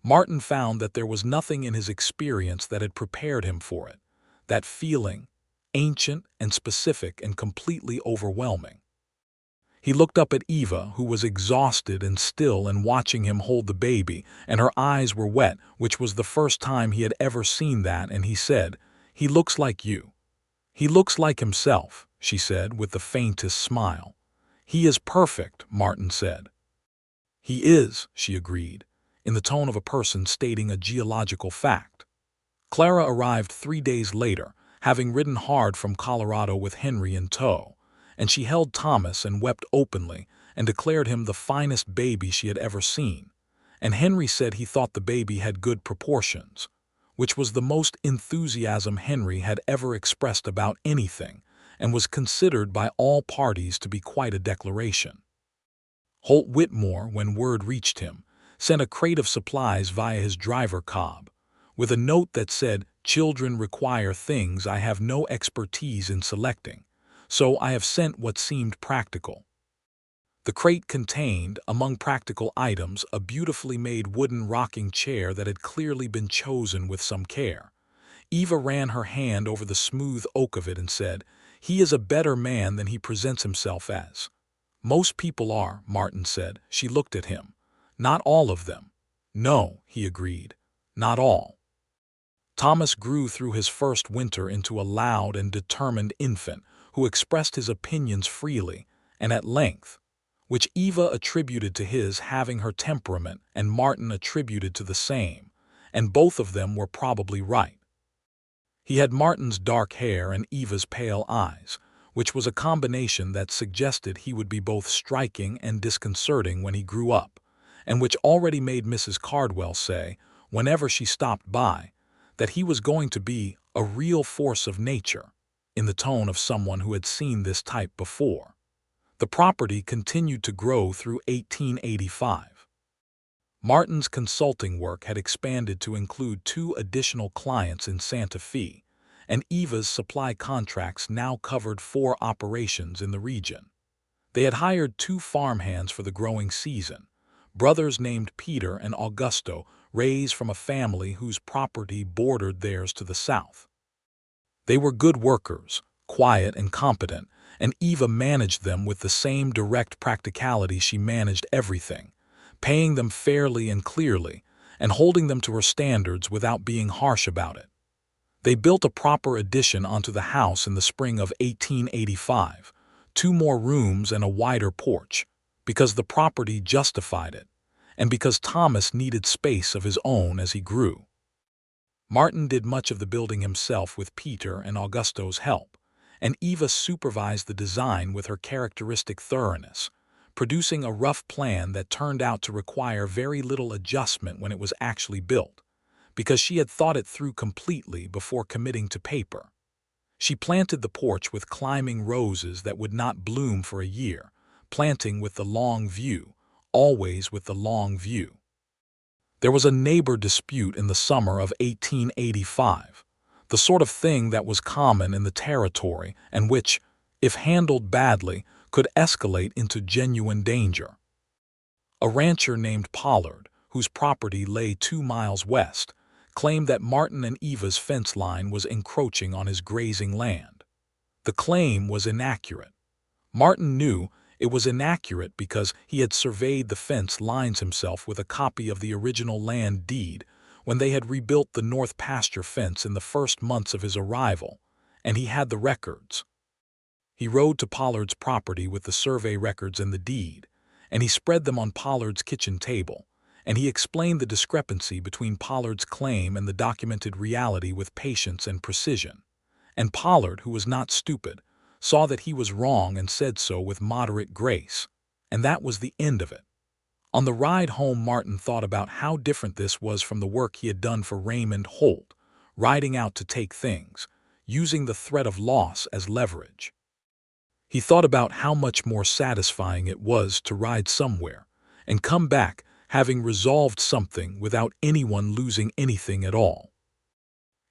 Martin found that there was nothing in his experience that had prepared him for it, that feeling, ancient and specific and completely overwhelming. He looked up at Eva, who was exhausted and still and watching him hold the baby, and her eyes were wet, which was the first time he had ever seen that, and he said, "He looks like you." "He looks like himself," she said with the faintest smile. "He is perfect," Martin said. "He is," she agreed, in the tone of a person stating a geological fact. Clara arrived 3 days later, having ridden hard from Colorado with Henry in tow, and she held Thomas and wept openly and declared him the finest baby she had ever seen, and Henry said he thought the baby had good proportions, which was the most enthusiasm Henry had ever expressed about anything, and was considered by all parties to be quite a declaration. Holt Whitmore, when word reached him, sent a crate of supplies via his driver Cobb, with a note that said, "Children require things I have no expertise in selecting, so I have sent what seemed practical." The crate contained, among practical items, a beautifully made wooden rocking chair that had clearly been chosen with some care. Eva ran her hand over the smooth oak of it and said, "He is a better man than he presents himself as." "Most people are," Martin said. She looked at him. "Not all of them." "No," he agreed. "Not all." Thomas grew through his first winter into a loud and determined infant who expressed his opinions freely, and at length, which Eva attributed to his having her temperament and Martin attributed to the same, and both of them were probably right. He had Martin's dark hair and Eva's pale eyes, which was a combination that suggested he would be both striking and disconcerting when he grew up, and which already made Mrs. Cardwell say, whenever she stopped by, that he was going to be a real force of nature, in the tone of someone who had seen this type before. The property continued to grow through 1885. Martin's consulting work had expanded to include 2 additional clients in Santa Fe, and Eva's supply contracts now covered 4 operations in the region. They had hired 2 farmhands for the growing season, brothers named Peter and Augusto, raised from a family whose property bordered theirs to the south. They were good workers, quiet and competent, and Eva managed them with the same direct practicality she managed everything, paying them fairly and clearly, and holding them to her standards without being harsh about it. They built a proper addition onto the house in the spring of 1885, 2 more rooms and a wider porch, because the property justified it, and because Thomas needed space of his own as he grew. Martin did much of the building himself with Peter and Augusto's help, and Eva supervised the design with her characteristic thoroughness, producing a rough plan that turned out to require very little adjustment when it was actually built, because she had thought it through completely before committing to paper. She planted the porch with climbing roses that would not bloom for a year, planting with the long view, always with the long view. There was a neighbor dispute in the summer of 1885, the sort of thing that was common in the territory and which, if handled badly, could escalate into genuine danger. A rancher named Pollard, whose property lay 2 miles west, claimed that Martin and Eva's fence line was encroaching on his grazing land. The claim was inaccurate. Martin knew it was inaccurate because he had surveyed the fence lines himself with a copy of the original land deed when they had rebuilt the north pasture fence in the first months of his arrival, and he had the records. He rode to Pollard's property with the survey records and the deed, and he spread them on Pollard's kitchen table, and he explained the discrepancy between Pollard's claim and the documented reality with patience and precision. And Pollard, who was not stupid, saw that he was wrong and said so with moderate grace, and that was the end of it. On the ride home, Martin thought about how different this was from the work he had done for Raymond Holt, riding out to take things, using the threat of loss as leverage. He thought about how much more satisfying it was to ride somewhere and come back having resolved something without anyone losing anything at all.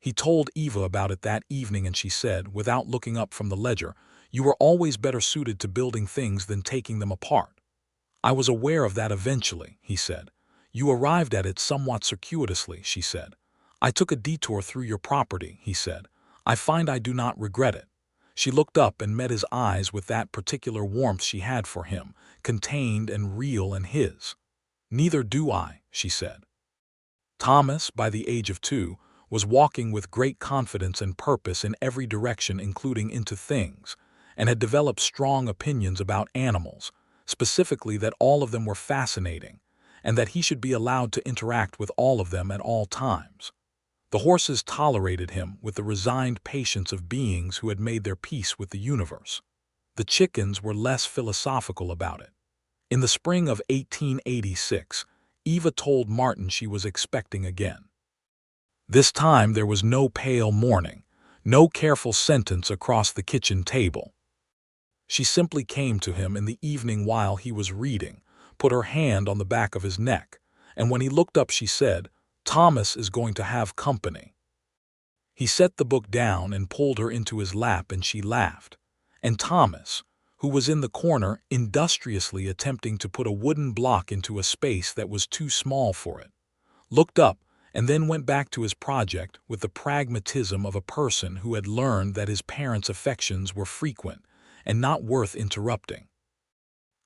He told Eva about it that evening, and she said, without looking up from the ledger, "You were always better suited to building things than taking them apart." "I was aware of that eventually," he said. "You arrived at it somewhat circuitously," she said. "I took a detour through your property," he said. "I find I do not regret it." She looked up and met his eyes with that particular warmth she had for him, contained and real in his. "Neither do I," she said. Thomas, by the age of 2, was walking with great confidence and purpose in every direction, including into things, and had developed strong opinions about animals, specifically that all of them were fascinating, and that he should be allowed to interact with all of them at all times. The horses tolerated him with the resigned patience of beings who had made their peace with the universe. The chickens were less philosophical about it. In the spring of 1886, Eva told Martin she was expecting again. This time there was no pale mourning, no careful sentence across the kitchen table. She simply came to him in the evening while he was reading, put her hand on the back of his neck, and when he looked up she said, "Thomas is going to have company." He set the book down and pulled her into his lap, and she laughed. And Thomas, who was in the corner industriously attempting to put a wooden block into a space that was too small for it, looked up and then went back to his project with the pragmatism of a person who had learned that his parents' affections were frequent and not worth interrupting.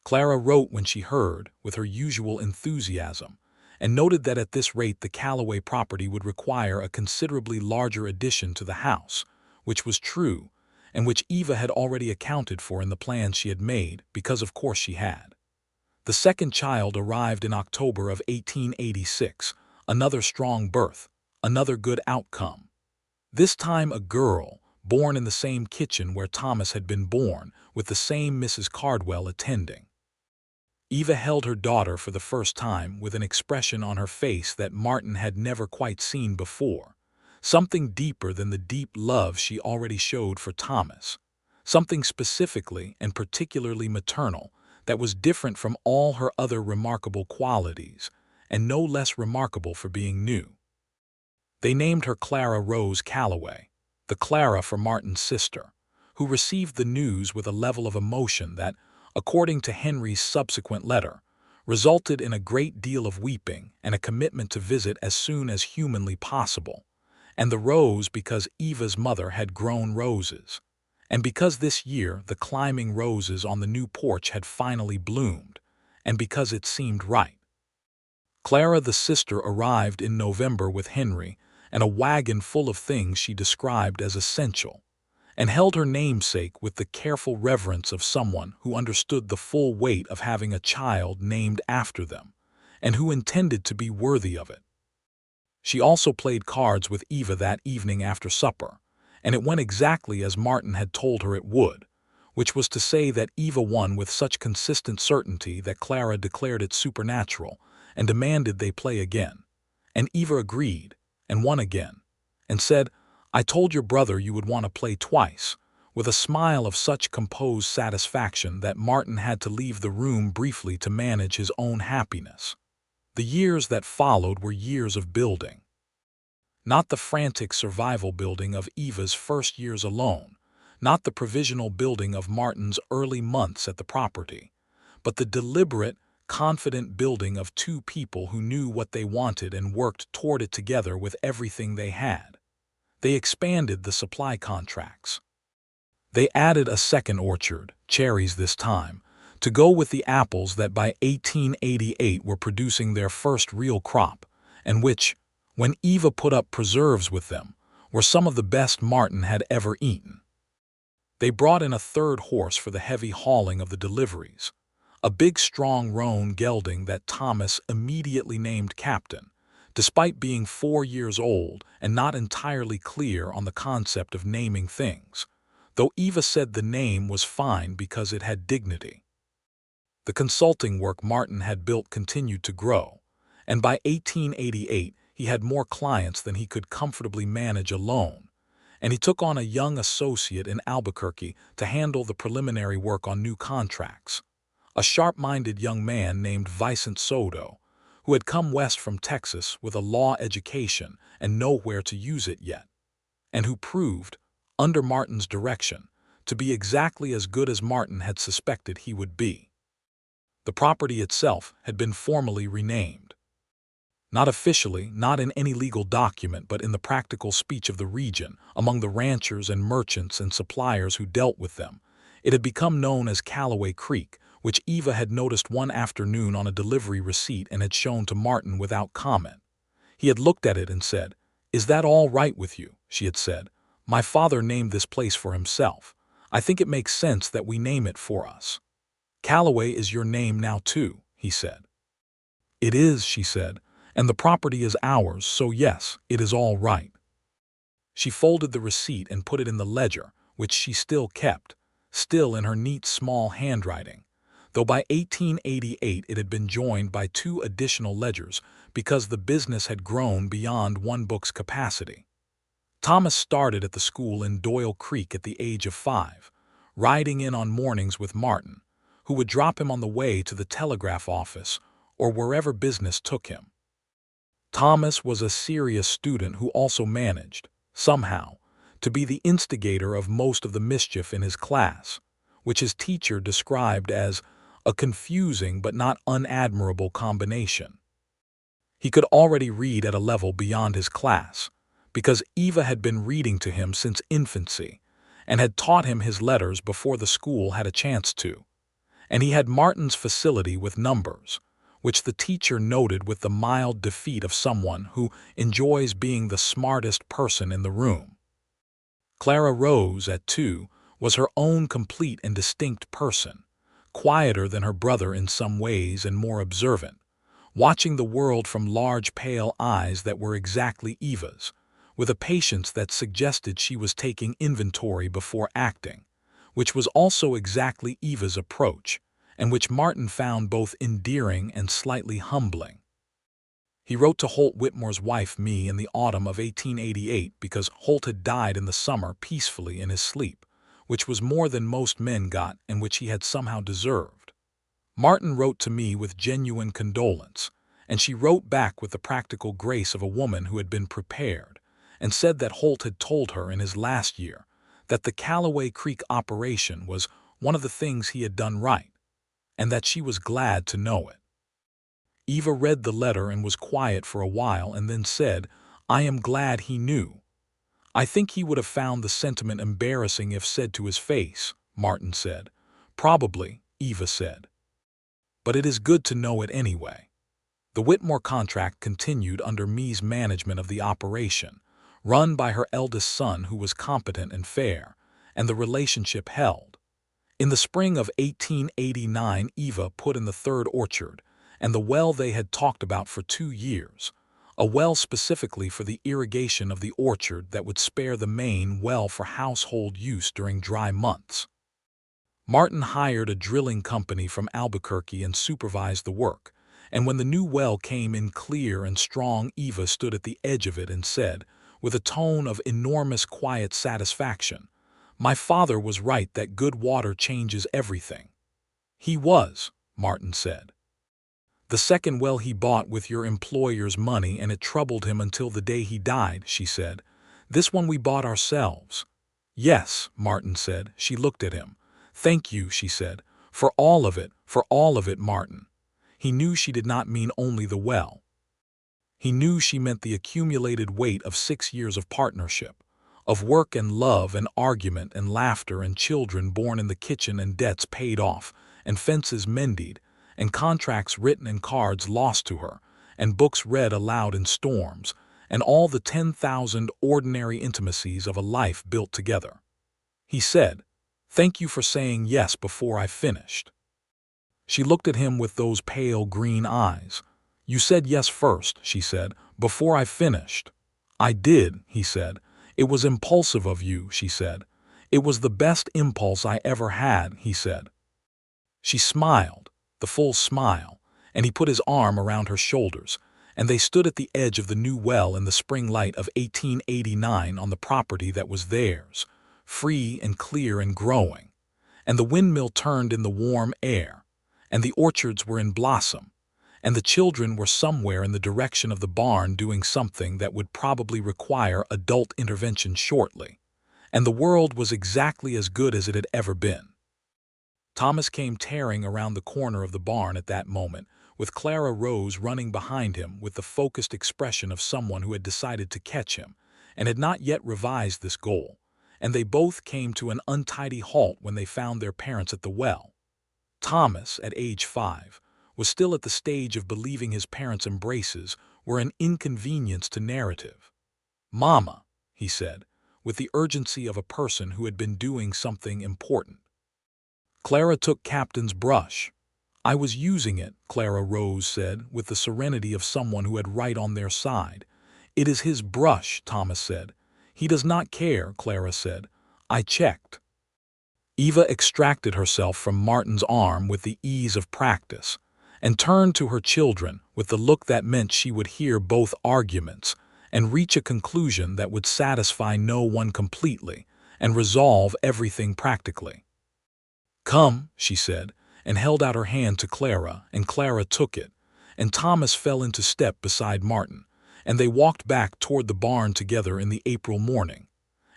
Clara wrote when she heard, with her usual enthusiasm, and noted that at this rate the Calloway property would require a considerably larger addition to the house, which was true, and which Eva had already accounted for in the plans she had made, because of course she had. The second child arrived in October of 1886, another strong birth, another good outcome. This time a girl, born in the same kitchen where Thomas had been born, with the same Mrs. Cardwell attending. Eva held her daughter for the first time with an expression on her face that Martin had never quite seen before, something deeper than the deep love she already showed for Thomas, something specifically and particularly maternal that was different from all her other remarkable qualities, and no less remarkable for being new. They named her Clara Rose Calloway, the Clara for Martin's sister, who received the news with a level of emotion that, according to Henry's subsequent letter, resulted in a great deal of weeping and a commitment to visit as soon as humanly possible, and the rose because Eva's mother had grown roses, and because this year the climbing roses on the new porch had finally bloomed, and because it seemed right. Clara the sister arrived in November with Henry and a wagon full of things she described as essential, and held her namesake with the careful reverence of someone who understood the full weight of having a child named after them, and who intended to be worthy of it. She also played cards with Eva that evening after supper, and it went exactly as Martin had told her it would, which was to say that Eva won with such consistent certainty that Clara declared it supernatural and demanded they play again, and Eva agreed, and won again, and said, "I told your brother you would want to play twice," with a smile of such composed satisfaction that Martin had to leave the room briefly to manage his own happiness. The years that followed were years of building. Not the frantic survival building of Eva's first years alone, not the provisional building of Martin's early months at the property, but the deliberate, confident building of two people who knew what they wanted and worked toward it together with everything they had. They expanded the supply contracts. They added a second orchard, cherries this time, to go with the apples that by 1888 were producing their first real crop, and which, when Eva put up preserves with them, were some of the best Martin had ever eaten. They brought in a third horse for the heavy hauling of the deliveries, a big strong roan gelding that Thomas immediately named Captain, despite being 4 years old and not entirely clear on the concept of naming things, though Eva said the name was fine because it had dignity. The consulting work Martin had built continued to grow, and by 1888 he had more clients than he could comfortably manage alone, and he took on a young associate in Albuquerque to handle the preliminary work on new contracts, a sharp-minded young man named Vicente Soto, who had come west from Texas with a law education and nowhere to use it yet, and who proved, under Martin's direction, to be exactly as good as Martin had suspected he would be. The property itself had been formally renamed. Not officially, not in any legal document, but in the practical speech of the region, among the ranchers and merchants and suppliers who dealt with them, it had become known as Calloway Creek, which Eva had noticed one afternoon on a delivery receipt and had shown to Martin without comment. He had looked at it and said, "Is that all right with you?" She had said, "My father named this place for himself. I think it makes sense that we name it for us." "Calloway is your name now too," he said. "It is," she said, "and the property is ours, so yes, it is all right." She folded the receipt and put it in the ledger, which she still kept, still in her neat small handwriting, though by 1888 it had been joined by 2 additional ledgers because the business had grown beyond one book's capacity. Thomas started at the school in Doyle Creek at the age of 5, riding in on mornings with Martin, who would drop him on the way to the telegraph office or wherever business took him. Thomas was a serious student who also managed, somehow, to be the instigator of most of the mischief in his class, which his teacher described as a confusing but not unadmirable combination. He could already read at a level beyond his class, because Eva had been reading to him since infancy and had taught him his letters before the school had a chance to, and he had Martin's facility with numbers, which the teacher noted with the mild defeat of someone who enjoys being the smartest person in the room. Clara Rose, at 2, was her own complete and distinct person, quieter than her brother in some ways and more observant, watching the world from large pale eyes that were exactly Eva's, with a patience that suggested she was taking inventory before acting, which was also exactly Eva's approach, and which Martin found both endearing and slightly humbling. He wrote to Holt Whitmore's wife, me, in the autumn of 1888 because Holt had died in the summer peacefully in his sleep, which was more than most men got and which he had somehow deserved. Martin wrote to me with genuine condolence, and she wrote back with the practical grace of a woman who had been prepared, and said that Holt had told her in his last year that the Calloway Creek operation was one of the things he had done right, and that she was glad to know it. Eva read the letter and was quiet for a while and then said, "I am glad he knew." "I think he would have found the sentiment embarrassing if said to his face," Martin said. "Probably," Eva said. "But it is good to know it anyway." The Whitmore contract continued under Me's management of the operation, run by her eldest son who was competent and fair, and the relationship held. In the spring of 1889, Eva put in the third orchard, and the well they had talked about for 2 years, a well specifically for the irrigation of the orchard that would spare the main well for household use during dry months. Martin hired a drilling company from Albuquerque and supervised the work, and when the new well came in clear and strong, Eva stood at the edge of it and said, with a tone of enormous quiet satisfaction, "My father was right that good water changes everything." "He was," Martin said. "The second well he bought with your employer's money, and it troubled him until the day he died," she said. "This one we bought ourselves." "Yes," Martin said. She looked at him. "Thank you," she said, for all of it, Martin." He knew she did not mean only the well. He knew she meant the accumulated weight of 6 years of partnership, of work and love and argument and laughter and children born in the kitchen and debts paid off and fences mended and contracts written and cards lost to her and books read aloud in storms and all the 10,000 ordinary intimacies of a life built together. He said, "Thank you for saying yes before I finished." She looked at him with those pale green eyes. "You said yes first," she said, "before I finished." "I did," he said. "It was impulsive of you," she said. "It was the best impulse I ever had," he said. She smiled, the full smile, and he put his arm around her shoulders, and they stood at the edge of the new well in the spring light of 1889 on the property that was theirs, free and clear and growing, and the windmill turned in the warm air, and the orchards were in blossom, and the children were somewhere in the direction of the barn doing something that would probably require adult intervention shortly, and the world was exactly as good as it had ever been. Thomas came tearing around the corner of the barn at that moment, with Clara Rose running behind him with the focused expression of someone who had decided to catch him and had not yet revised this goal, and they both came to an untidy halt when they found their parents at the well. Thomas, at age 5, was still at the stage of believing his parents' embraces were an inconvenience to narrative. "Mama," he said, with the urgency of a person who had been doing something important. Clara took Captain's brush. "I was using it," Clara Rose said, with the serenity of someone who had right on their side. "It is his brush," Thomas said. "He does not care," Clara said. "I checked." Eva extracted herself from Martin's arm with the ease of practice, and turned to her children with the look that meant she would hear both arguments and reach a conclusion that would satisfy no one completely and resolve everything practically. "Come," she said, and held out her hand to Clara, and Clara took it, and Thomas fell into step beside Martin, and they walked back toward the barn together in the April morning,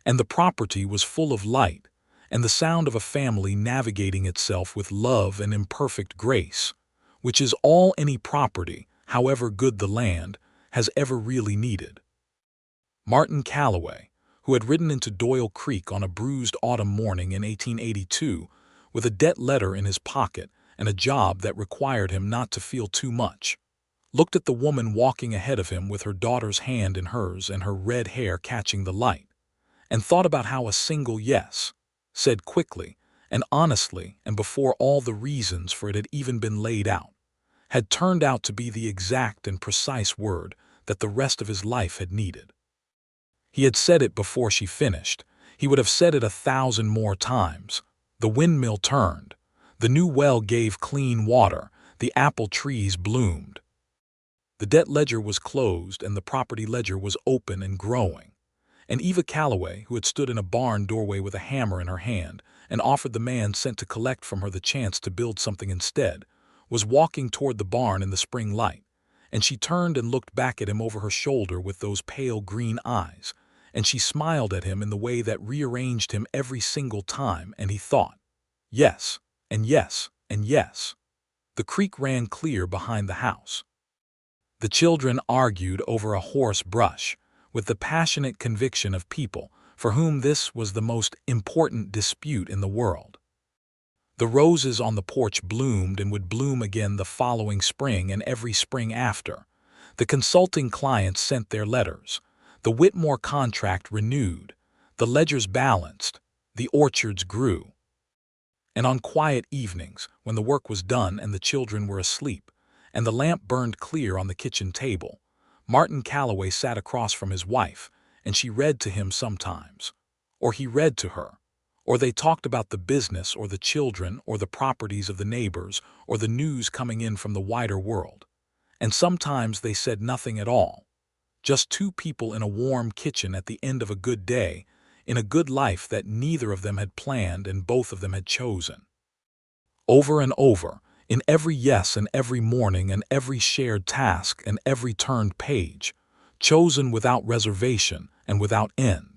and the property was full of light, and the sound of a family navigating itself with love and imperfect grace, which is all any property, however good the land, has ever really needed. Martin Calloway, who had ridden into Doyle Creek on a bruised autumn morning in 1882, with a debt letter in his pocket and a job that required him not to feel too much, looked at the woman walking ahead of him with her daughter's hand in hers and her red hair catching the light, and thought about how a single yes, said quickly and honestly, and before all the reasons for it had even been laid out, had turned out to be the exact and precise word that the rest of his life had needed. He had said it before she finished. He would have said it 1,000 more times. The windmill turned. The new well gave clean water. The apple trees bloomed. The debt ledger was closed and the property ledger was open and growing. And Eva Calloway, who had stood in a barn doorway with a hammer in her hand and offered the man sent to collect from her the chance to build something instead, was walking toward the barn in the spring light, and she turned and looked back at him over her shoulder with those pale green eyes, and she smiled at him in the way that rearranged him every single time, and he thought, yes, and yes, and yes. The creek ran clear behind the house. The children argued over a hoarse brush, with the passionate conviction of people for whom this was the most important dispute in the world. The roses on the porch bloomed and would bloom again the following spring and every spring after. The consulting clients sent their letters. The Whitmore contract renewed. The ledgers balanced. The orchards grew. And on quiet evenings, when the work was done and the children were asleep, and the lamp burned clear on the kitchen table, Martin Calloway sat across from his wife, and she read to him sometimes, or he read to her, or they talked about the business or the children or the properties of the neighbors or the news coming in from the wider world. And sometimes they said nothing at all, just two people in a warm kitchen at the end of a good day, in a good life that neither of them had planned and both of them had chosen. Over and over, in every yes and every morning and every shared task and every turned page, chosen without reservation and without end.